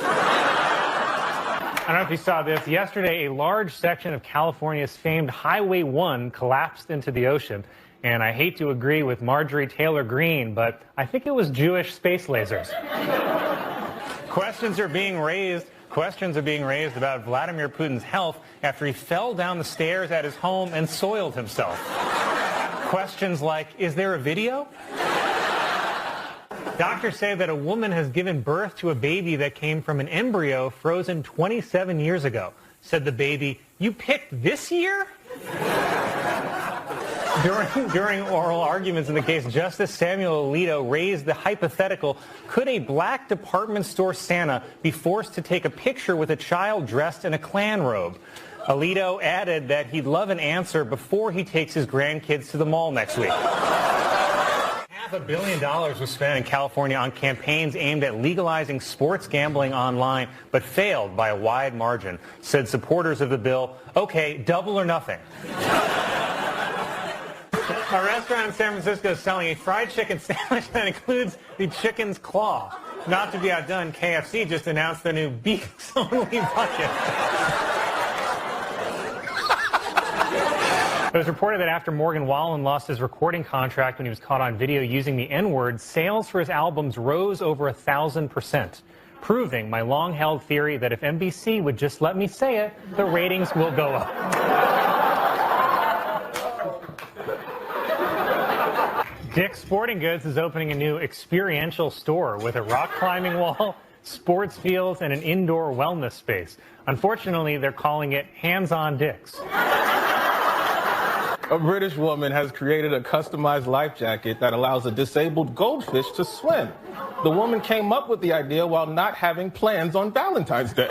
I don't know if you saw this. Yesterday, a large section of California's famed Highway 1 collapsed into the ocean, And I hate to agree with Marjorie Taylor Greene, but I think it was Jewish space lasers. Questions are being raised about Vladimir Putin's health after he fell down the stairs at his home and soiled himself. Questions like, is there a video? Doctors say that a woman has given birth to a baby that came from an embryo frozen 27 years ago. Said the baby, "You picked this year?" During oral arguments in the case, Justice Samuel Alito raised the hypothetical, could a black department store Santa be forced to take a picture with a child dressed in a Klan robe? Alito added that he'd love an answer before he takes his grandkids to the mall next week. $500 million was spent in California on campaigns aimed at legalizing sports gambling online, but failed by a wide margin, said supporters of the bill. Okay, double or nothing. A restaurant in San Francisco is selling a fried chicken sandwich that includes the chicken's claw. Not to be outdone, KFC just announced their new beef-only bucket. It was reported that after Morgan Wallen lost his recording contract when he was caught on video using the N-word, sales for his albums rose over 1,000%, proving my long-held theory that if NBC would just let me say it, the ratings will go up. Dick's Sporting Goods is opening a new experiential store with a rock climbing wall, sports fields, and an indoor wellness space. Unfortunately, they're calling it Hands-on Dick's. A British woman has created a customized life jacket that allows a disabled goldfish to swim. The woman came up with the idea while not having plans on Valentine's Day.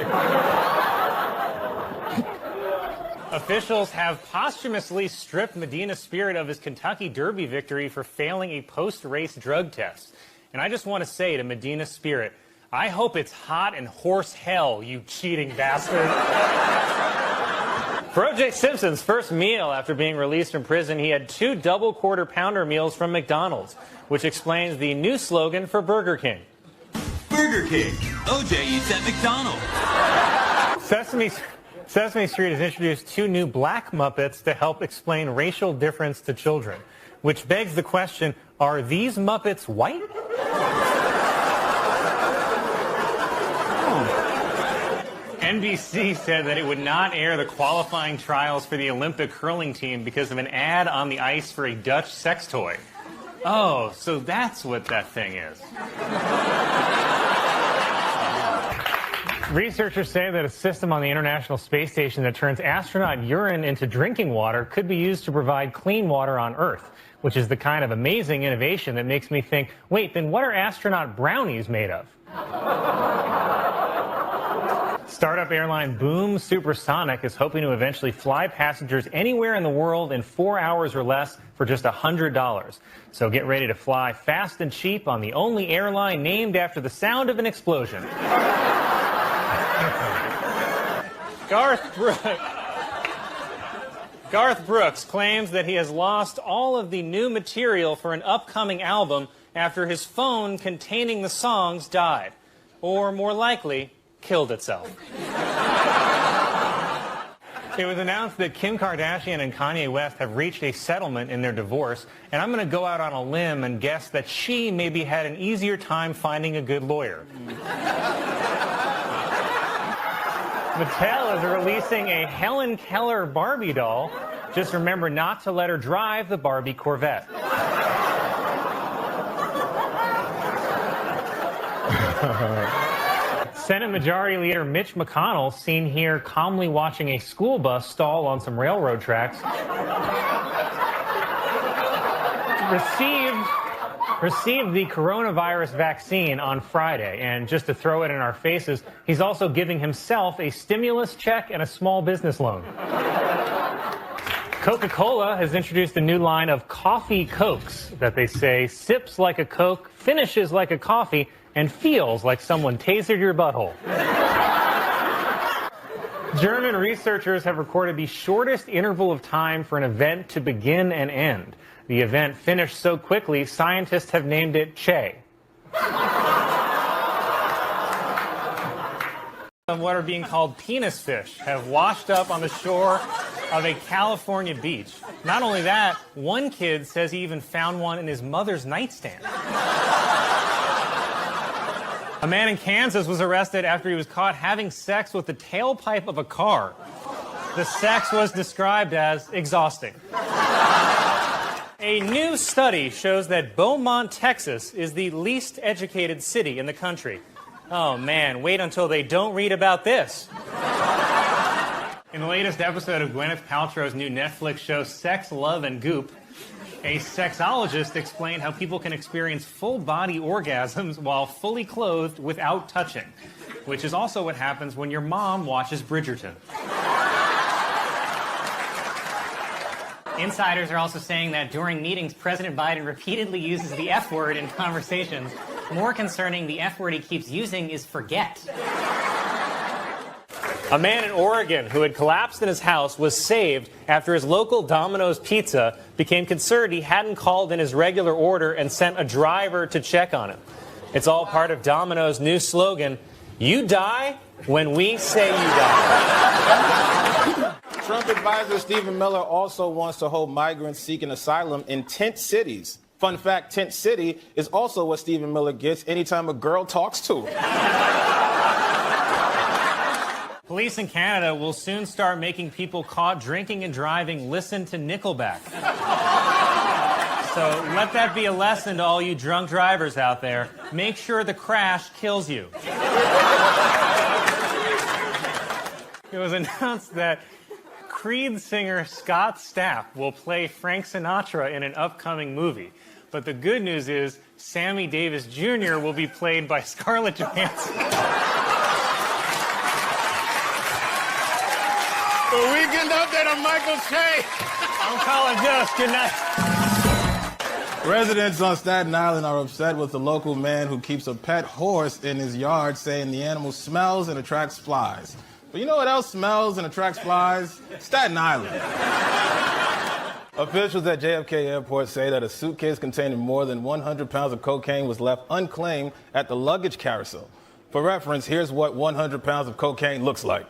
Officials have posthumously stripped Medina Spirit of his Kentucky Derby victory for failing a post-race drug test. And I just want to say to Medina Spirit, I hope it's hot and horse hell, you cheating bastard. For O.J. Simpson's first meal after being released from prison, he had 2 double Quarter Pounder meals from McDonald's, which explains the new slogan for Burger King. Burger King. O.J. eats at McDonald's. Sesame Street has introduced 2 new black Muppets to help explain racial difference to children, which begs the question, are these Muppets white? NBC said that it would not air the qualifying trials for the Olympic hurling team because of an ad on the ice for a Dutch sex toy. Oh, so that's what that thing is. Researchers say that a system on the International Space Station that turns astronaut urine into drinking water could be used to provide clean water on Earth, which is the kind of amazing innovation that makes me think, wait, then what are astronaut brownies made of? Startup airline Boom Supersonic is hoping to eventually fly passengers anywhere in the world in 4 hours or less for just $100. So get ready to fly fast and cheap on the only airline named after the sound of an explosion. Garth Brooks claims that he has lost all of the new material for an upcoming album after his phone containing the songs died. Or more likely, killed itself. It was announced that Kim Kardashian and Kanye West have reached a settlement in their divorce, and I'm going to go out on a limb and guess that she maybe had an easier time finding a good lawyer. Mattel is releasing a Helen Keller Barbie doll. Just remember not to let her drive the Barbie Corvette. Senate Majority Leader Mitch McConnell, seen here calmly watching a school bus stall on some railroad tracks, received the coronavirus vaccine on Friday. And just to throw it in our faces, he's also giving himself a stimulus check and a small business loan. Coca-Cola has introduced a new line of coffee Cokes that they say sips like a Coke, finishes like a coffee, and feels like someone tasered your butthole. German researchers have recorded the shortest interval of time for an event to begin and end. The event finished so quickly, scientists have named it Che. Of what are being called penis fish have washed up on the shore of a California beach. Not only that, one kid says he even found one in his mother's nightstand. A man in Kansas was arrested after he was caught having sex with the tailpipe of a car. The sex was described as exhausting. A new study shows that Beaumont, Texas is the least educated city in the country. Oh man, wait until they don't read about this. In the latest episode of Gwyneth Paltrow's new Netflix show Sex, Love, and Goop, a sexologist explained how people can experience full-body orgasms while fully clothed without touching, which is also what happens when your mom watches Bridgerton. Insiders are also saying that during meetings, President Biden repeatedly uses the F word in conversations. More concerning, the F word he keeps using is forget. A man in Oregon who had collapsed in his house was saved after his local Domino's Pizza became concerned he hadn't called in his regular order and sent a driver to check on him. It's all part of Domino's new slogan, "You die when we say you die." Trump advisor Stephen Miller also wants to hold migrants seeking asylum in tent cities. Fun fact, tent city is also what Stephen Miller gets anytime a girl talks to him. Police in Canada will soon start making people caught drinking and driving listen to Nickelback. So let that be a lesson to all you drunk drivers out there. Make sure the crash kills you. It was announced that Creed singer Scott Stapp will play Frank Sinatra in an upcoming movie. But the good news is Sammy Davis Jr. will be played by Scarlett Johansson. The weekend update on Michael Che. I'm calling Joe. Good night. Residents on Staten Island are upset with the local man who keeps a pet horse in his yard, saying the animal smells and attracts flies. But you know what else smells and attracts flies? Staten Island. Officials at JFK Airport say that a suitcase containing more than 100 pounds of cocaine was left unclaimed at the luggage carousel. For reference, here's what 100 pounds of cocaine looks like.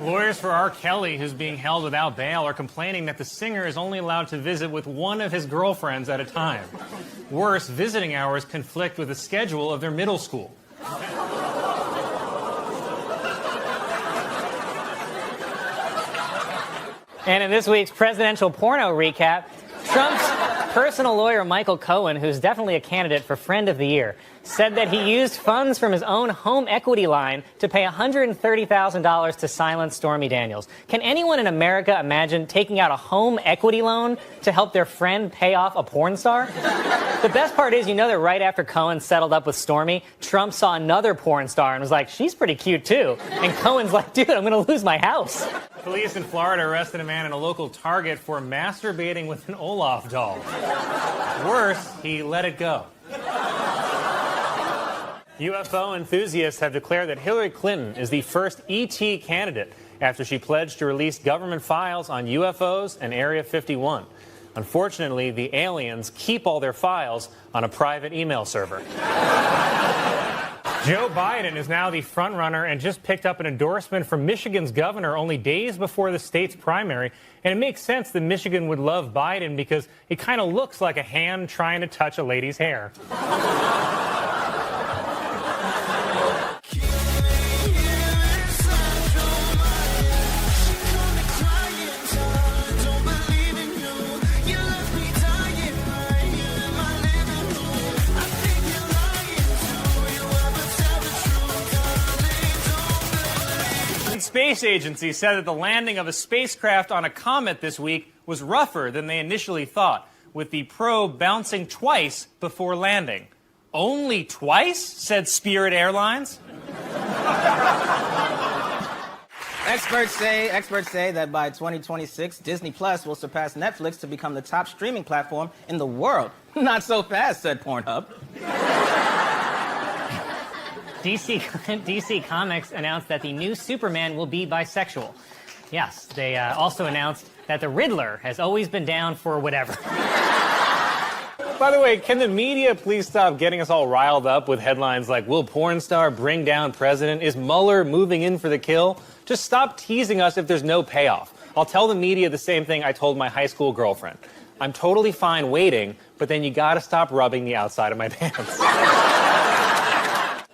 Lawyers for R. Kelly, who's being held without bail, are complaining that the singer is only allowed to visit with one of his girlfriends at a time. Worse, visiting hours conflict with the schedule of their middle school. And in this week's presidential porno recap, Trump's personal lawyer Michael Cohen, who's definitely a candidate for Friend of the Year, said that he used funds from his own home equity line to pay $130,000 to silence Stormy Daniels. Can anyone in America imagine taking out a home equity loan to help their friend pay off a porn star? The best part is, you know that right after Cohen settled up with Stormy, Trump saw another porn star and was like, she's pretty cute too. And Cohen's like, dude, I'm going to lose my house. Police in Florida arrested a man in a local Target for masturbating with an Olaf doll. Worse, he let it go. UFO enthusiasts have declared that Hillary Clinton is the first ET candidate after she pledged to release government files on UFOs and Area 51. Unfortunately, the aliens keep all their files on a private email server. Joe Biden is now the frontrunner and just picked up an endorsement from Michigan's governor only days before the state's primary. And it makes sense that Michigan would love Biden because it kind of looks like a hand trying to touch a lady's hair. Space Agency said that the landing of a spacecraft on a comet this week was rougher than they initially thought, with the probe bouncing twice before landing. Only twice? Said Spirit Airlines. Experts say that by 2026, Disney Plus will surpass Netflix to become the top streaming platform in the world. Not so fast, said Pornhub. DC Comics announced that the new Superman will be bisexual. Yes, they also announced that the Riddler has always been down for whatever. By the way, can the media please stop getting us all riled up with headlines like, will porn star bring down president? Is Mueller moving in for the kill? Just stop teasing us if there's no payoff. I'll tell the media the same thing I told my high school girlfriend. I'm totally fine waiting, but then you gotta stop rubbing the outside of my pants.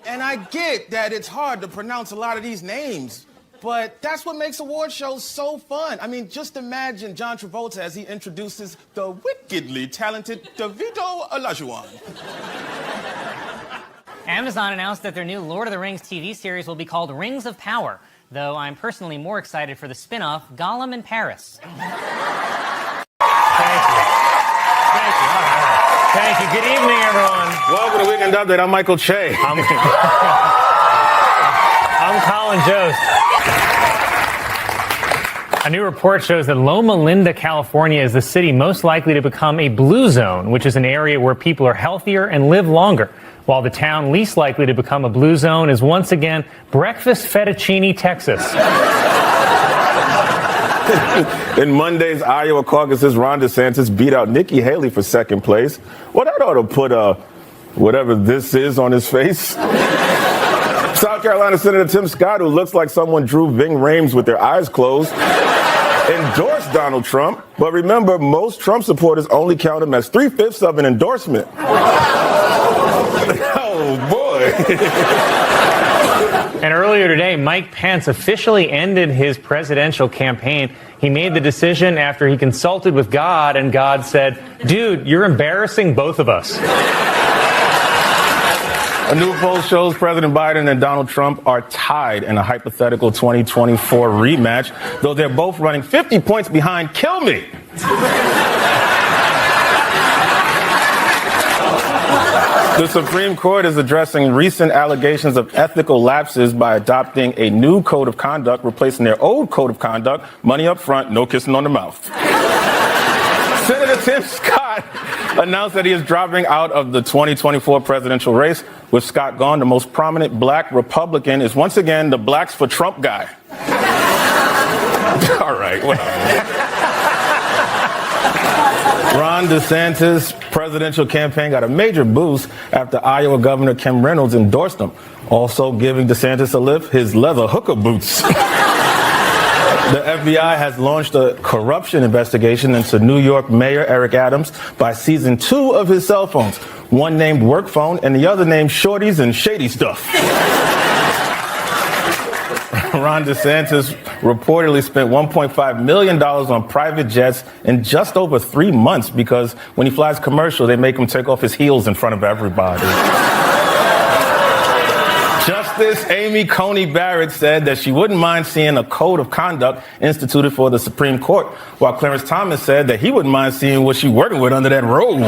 And I get that it's hard to pronounce a lot of these names, but that's what makes award shows so fun. I mean, just imagine John Travolta as he introduces the wickedly talented Davito Olajuwon. Amazon announced that their new Lord of the Rings TV series will be called Rings of Power, though I'm personally more excited for the spin-off Gollum in Paris. Thank you. Thank you. Good evening, everyone. Welcome to Weekend Update. I'm Michael Che. I'm Colin Jost. A new report shows that Loma Linda, California is the city most likely to become a blue zone, which is an area where people are healthier and live longer, while the town least likely to become a blue zone is once again Breakfast Fettuccine, Texas. In Monday's Iowa caucuses, Ron DeSantis beat out Nikki Haley for second place. Well, that ought to put whatever this is on his face. South Carolina Senator Tim Scott, who looks like someone drew Ving Rhames with their eyes closed, endorsed Donald Trump. But remember, most Trump supporters only count him as 3/5 of an endorsement. Oh, boy. And earlier today, Mike Pence officially ended his presidential campaign. He made the decision after he consulted with God, and God said, dude, you're embarrassing both of us. A new poll shows President Biden and Donald Trump are tied in a hypothetical 2024 rematch, though they're both running 50 points behind Kill Me. The Supreme Court is addressing recent allegations of ethical lapses by adopting a new code of conduct, replacing their old code of conduct, money up front, no kissing on the mouth. Senator Tim Scott announced that he is dropping out of the 2024 presidential race. With Scott gone, the most prominent black Republican is once again the Blacks for Trump guy. All right, whatever. Ron DeSantis' presidential campaign got a major boost after Iowa Governor Kim Reynolds endorsed him. Also giving DeSantis a lift, his leather hooker boots. The FBI has launched a corruption investigation into New York Mayor Eric Adams by seizing 2 of his cell phones, one named Work Phone and the other named Shorties and Shady Stuff. Ron DeSantis reportedly spent $1.5 million on private jets in just over 3 months because when he flies commercial, they make him take off his heels in front of everybody. Justice Amy Coney Barrett said that she wouldn't mind seeing a code of conduct instituted for the Supreme Court, while Clarence Thomas said that he wouldn't mind seeing what she's working with under that robe.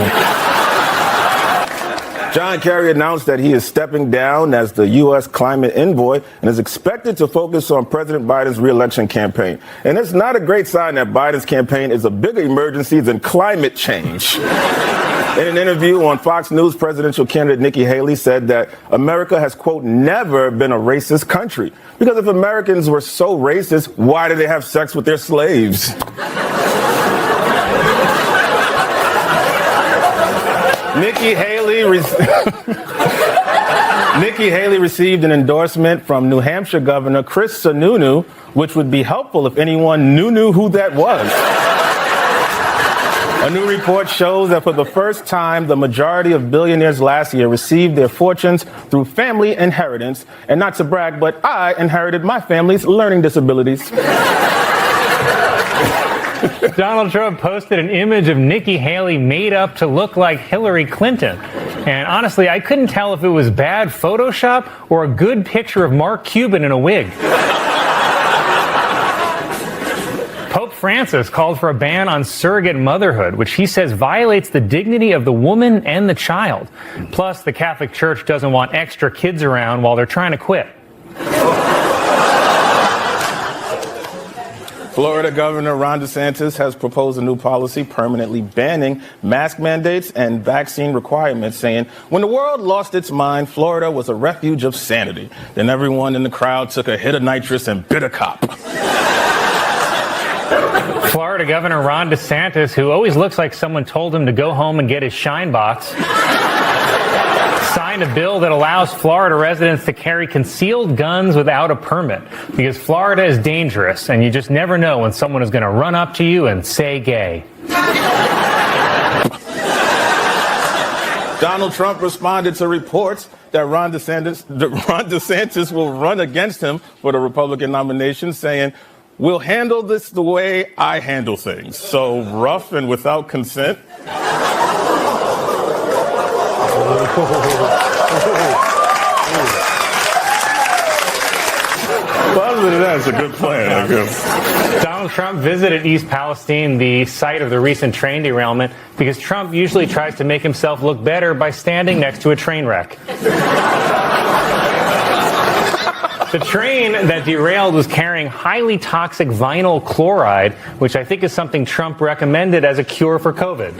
John Kerry announced that he is stepping down as the U.S. climate envoy and is expected to focus on President Biden's re-election campaign. And it's not a great sign that Biden's campaign is a bigger emergency than climate change. In an interview on Fox News, presidential candidate Nikki Haley said that America has, quote, never been a racist country. Because if Americans were so racist, why did they have sex with their slaves? Nikki Haley received an endorsement from New Hampshire Governor Chris Sununu, which would be helpful if anyone knew who that was. A new report shows that for the first time, the majority of billionaires last year received their fortunes through family inheritance. And not to brag, but I inherited my family's learning disabilities. Donald Trump posted an image of Nikki Haley made up to look like Hillary Clinton. And honestly, I couldn't tell if it was bad Photoshop or a good picture of Mark Cuban in a wig. Pope Francis called for a ban on surrogate motherhood, which he says violates the dignity of the woman and the child. Plus, the Catholic Church doesn't want extra kids around while they're trying to quit. Florida Governor Ron DeSantis has proposed a new policy permanently banning mask mandates and vaccine requirements, saying, when the world lost its mind, Florida was a refuge of sanity. Then everyone in the crowd took a hit of nitrous and bit a cop. Florida Governor Ron DeSantis, who always looks like someone told him to go home and get his shine box, signed a bill that allows Florida residents to carry concealed guns without a permit because Florida is dangerous and you just never know when someone is going to run up to you and say gay. Donald Trump responded to reports that Ron DeSantis will run against him for the Republican nomination, saying, "We'll handle this the way I handle things. So rough and without consent." Other than that, it's a good plan, I guess. Donald Trump visited East Palestine, the site of the recent train derailment, because Trump usually tries to make himself look better by standing next to a train wreck. The train that derailed was carrying highly toxic vinyl chloride, which I think is something Trump recommended as a cure for COVID.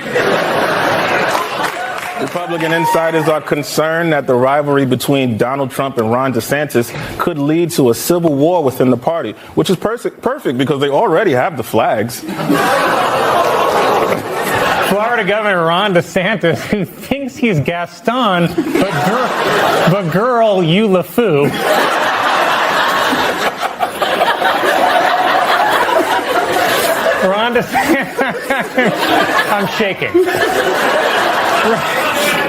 Republican insiders are concerned that the rivalry between Donald Trump and Ron DeSantis could lead to a civil war within the party, which is perfect because they already have the flags. Florida Governor Ron DeSantis, who thinks he's Gaston, but girl, you LeFou. Ron DeSantis, I'm shaking.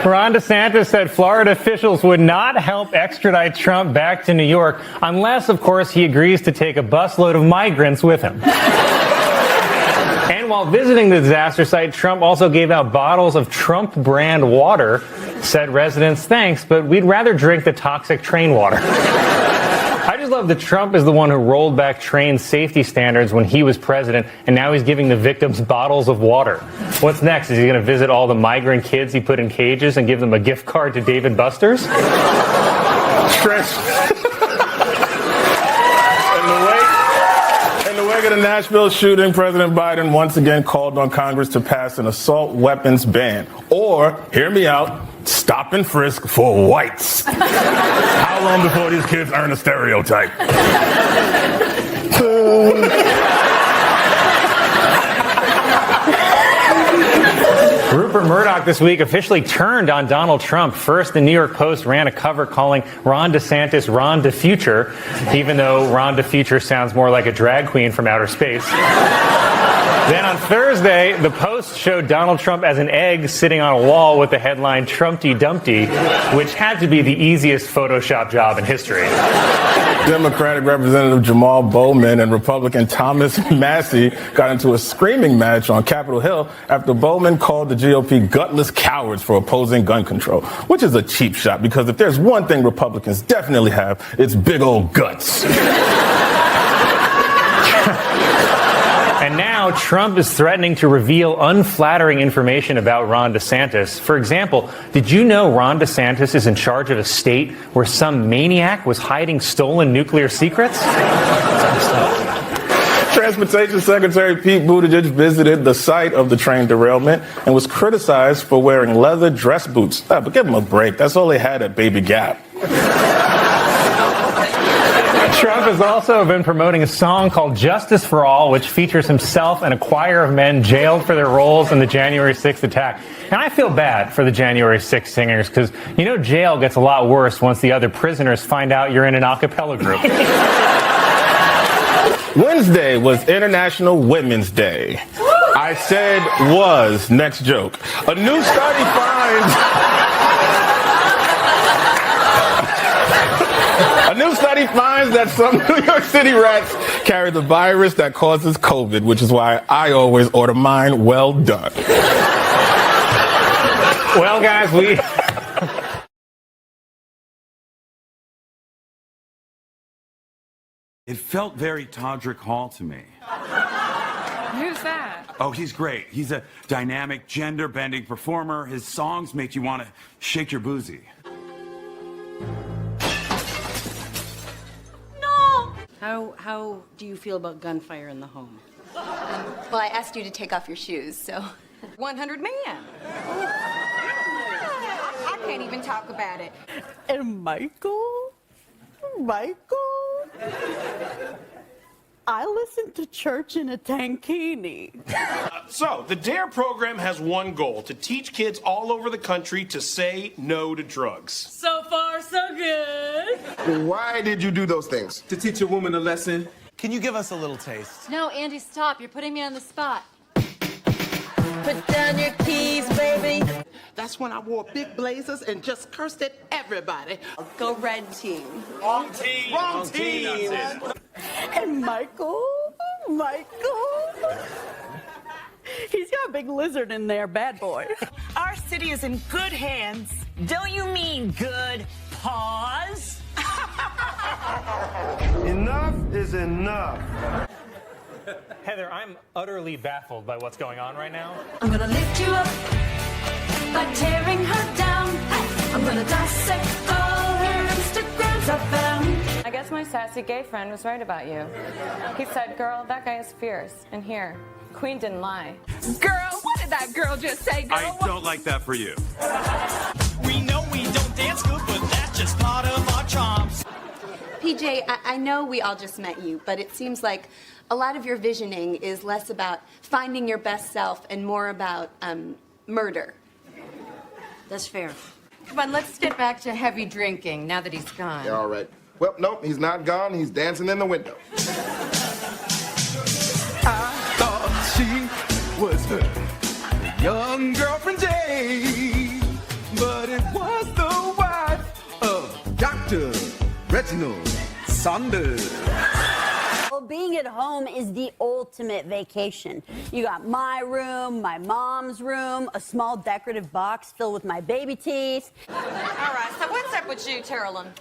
Ron DeSantis said Florida officials would not help extradite Trump back to New York unless, of course, he agrees to take a busload of migrants with him. And while visiting the disaster site, Trump also gave out bottles of Trump brand water, said residents, "Thanks, but we'd rather drink the toxic train water." I just love that Trump is the one who rolled back train safety standards when he was president, and now he's giving the victims bottles of water. What's next? Is he going to visit all the migrant kids he put in cages and give them a gift card to David Buster's? In the wake of the Nashville shooting, President Biden once again called on Congress to pass an assault weapons ban. Or, hear me out, stop and frisk for whites. How long before these kids earn a stereotype? Rupert Murdoch this week officially turned on Donald Trump. First, the New York Post ran a cover calling Ron DeSantis Ron DeFuture, even though Ron DeFuture sounds more like a drag queen from outer space. Then on Thursday, the Post showed Donald Trump as an egg sitting on a wall with the headline Trumpty Dumpty, which had to be the easiest Photoshop job in history. Democratic Representative Jamal Bowman and Republican Thomas Massie got into a screaming match on Capitol Hill after Bowman called the GOP gutless cowards for opposing gun control, which is a cheap shot because if there's one thing Republicans definitely have, it's big old guts. And now Trump is threatening to reveal unflattering information about Ron DeSantis. For example, did you know Ron DeSantis is in charge of a state where some maniac was hiding stolen nuclear secrets? Transportation Secretary Pete Buttigieg visited the site of the train derailment and was criticized for wearing leather dress boots. But give him a break. That's all they had at Baby Gap. Trump has also been promoting a song called Justice for All, which features himself and a choir of men jailed for their roles in the January 6th attack. And I feel bad for the January 6th singers because, you know, jail gets a lot worse once the other prisoners find out you're in an a cappella group. Wednesday was International Women's Day. I said was, next joke. A new study finds... A new study finds that some New York City rats carry the virus that causes COVID, which is why I always order mine well done. Well, guys, It felt very Todrick Hall to me. Who's that? Oh, he's great. He's a dynamic, gender-bending performer. His songs make you want to shake your boozy. How do you feel about gunfire in the home? Well, I asked you to take off your shoes, so. 100 man. I can't even talk about it. And Michael? I listen to church in a tankini. So, the DARE program has one goal, to teach kids all over the country to say no to drugs. So far, so good. Why did you do those things? To teach a woman a lesson. Can you give us a little taste? No, Andy, stop. You're putting me on the spot. Put down your keys, baby. That's when I wore big blazers and just cursed at everybody. Go red team. Wrong team. Wrong team. And Michael, he's got a big lizard in there, bad boy. Our city is in good hands. Don't you mean good paws? Enough is enough. Heather, I'm utterly baffled by what's going on right now. I'm gonna lift you up by tearing her down. I'm gonna dissect all her Instagrams I found. I guess my sassy gay friend was right about you. He said, girl, that guy is fierce. And here, Queen didn't lie. Girl, what did that girl just say, girl? I don't like that for you. We know we don't dance good, but that's just part of our charms. PJ, I know we all just met you, but it seems like a lot of your visioning is less about finding your best self and more about murder. That's fair. Come on, let's get back to heavy drinking now that he's gone. Yeah, all right. Well, nope, he's not gone. He's dancing in the window. I thought she was her young girlfriend Jay, but it was the wife of Dr. Reginald Saunders. Well, being at home is the ultimate vacation. You got my room, my mom's room, a small decorative box filled with my baby teeth. All right, so what's up with you, Carolyn?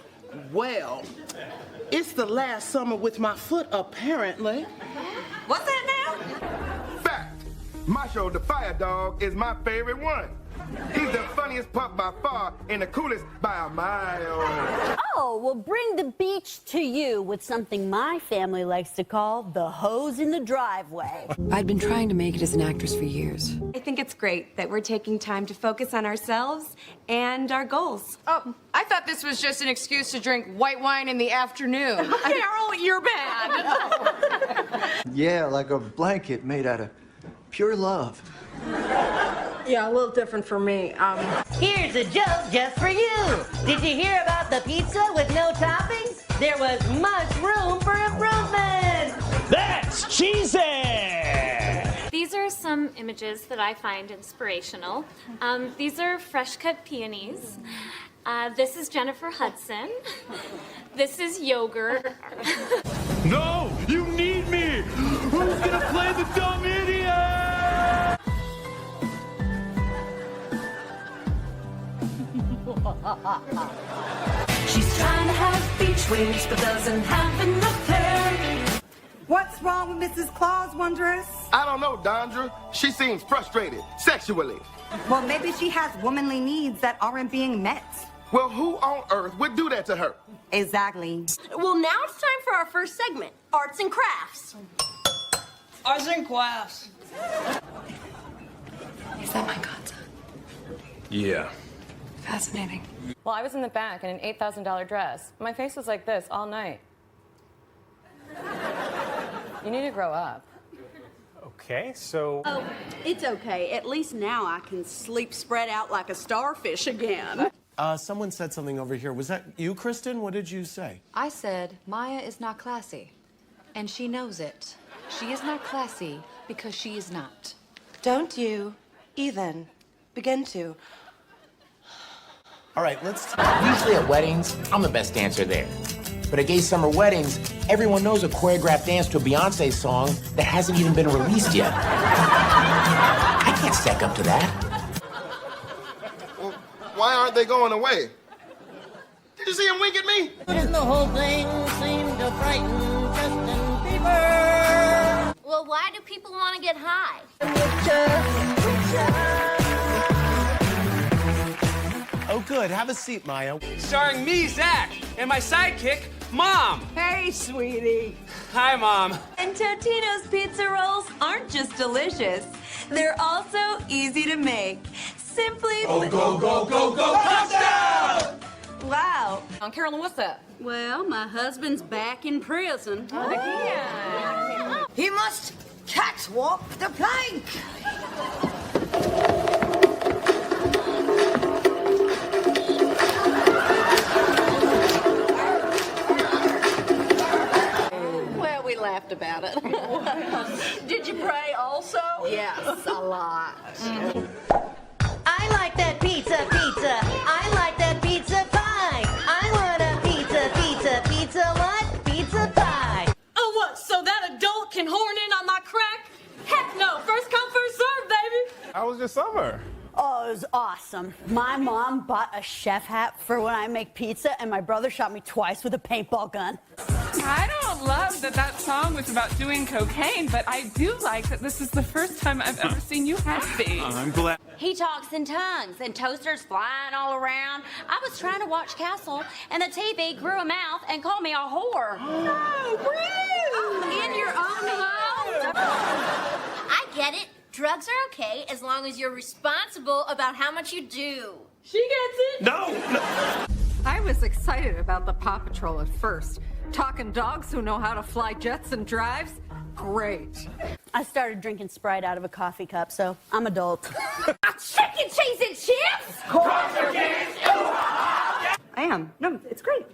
Well, it's the last summer with my foot, apparently. What's that now? Fact. My show, The Fire Dog, is my favorite one. He's the funniest pup by far and the coolest by a mile. Oh, well, bring the beach to you with something my family likes to call the hose in the driveway. I'd been trying to make it as an actress for years. I think it's great that we're taking time to focus on ourselves and our goals. Oh, I thought this was just an excuse to drink white wine in the afternoon. Carol, you're bad. Yeah, like a blanket made out of pure love. Yeah, a little different for me. Here's a joke just for you. Did you hear about the pizza with no toppings? There was much room for improvement. That's cheesy! These are some images that I find inspirational. These are fresh cut peonies. This is Jennifer Hudson. This is yogurt. No, you need me! Who's gonna play the dumb idiot? She's trying to have beach waves, but doesn't have enough hair. What's wrong with Mrs. Claus, Wondrous? I don't know, Dondra. She seems frustrated sexually. Well, maybe she has womanly needs that aren't being met. Well, who on earth would do that to her? Exactly. Well, now it's time for our first segment, Arts and Crafts. Arts and Crafts. Is that my godson? Yeah. Fascinating. Well, I was in the back in an $8,000 dress. My face was like this all night. You need to grow up. Okay, so... Oh, it's okay. At least now I can sleep spread out like a starfish again. Someone said something over here. Was that you, Kristen? What did you say? I said Maya is not classy, and she knows it. She is not classy because she is not. Don't you, Ethan, begin to. All right, let's... Usually at weddings, I'm the best dancer there. But at gay summer weddings, everyone knows a choreographed dance to a Beyonce song that hasn't even been released yet. I can't stack up to that. Well, why aren't they going away? Did you see him wink at me? And the whole thing seemed to frighten Justin Bieber. Well, why do people want to get high? Oh, good. Have a seat, Maya. Starring me, Zach, and my sidekick, Mom. Hey, sweetie. Hi, Mom. And Totino's pizza rolls aren't just delicious, they're also easy to make. Simply... Go, go, go, go, go, touchdown! Wow. Carolyn, what's that? Well, my husband's back in prison. He must catwalk the plank. Well, we laughed about it. Did you pray also? Yes, a lot. I like that pizza. I like that pizza pie. I want a pizza what? Pizza pie. Oh, what? So that adult can horn in on my crack? Heck no. First come, first serve, baby. How was your summer? Oh, it was awesome. My mom bought a chef hat for when I make pizza, and my brother shot me twice with a paintball gun. I don't love that song was about doing cocaine, but I do like that this is the first time I've ever seen you happy. I'm glad. He talks in tongues and toasters flying all around. I was trying to watch Castle, and the TV grew a mouth and called me a whore. Oh, rude! In your own home? I get it. Drugs are okay as long as you're responsible about how much you do. She gets it. No. I was excited about the Paw Patrol at first. Talking dogs who know how to fly jets and drives? Great. I started drinking Sprite out of a coffee cup, so I'm adult. Chicken cheese and chips? I am. No, it's great.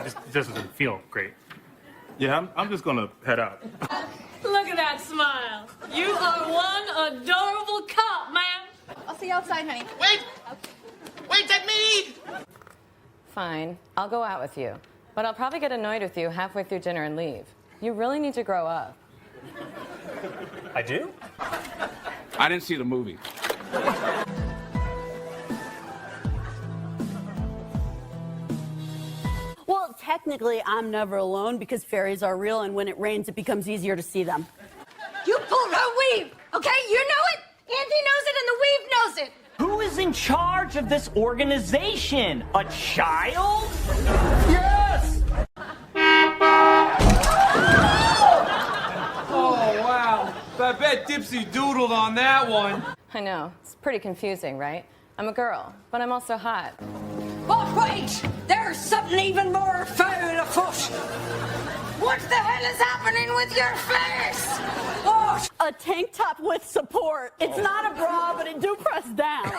This doesn't feel great. Yeah, I'm just gonna head out. Look at that smile. You are one adorable cop, man. I'll see you outside, honey. Wait, take me! Fine, I'll go out with you. But I'll probably get annoyed with you halfway through dinner and leave. You really need to grow up. I do? I didn't see the movie. Well, technically, I'm never alone because fairies are real, and when it rains, it becomes easier to see them. You pulled her weave, okay? You know it. Andy knows it, and the weave knows it. Who is in charge of this organization? A child? Yes! Oh, wow. I bet Dipsy doodled on that one. I know, it's pretty confusing, right? I'm a girl, but I'm also hot. But wait, there's something even more foul afoot. What the hell is happening with your face? Oh, A tank top with support. It's not a bra, but it do press down.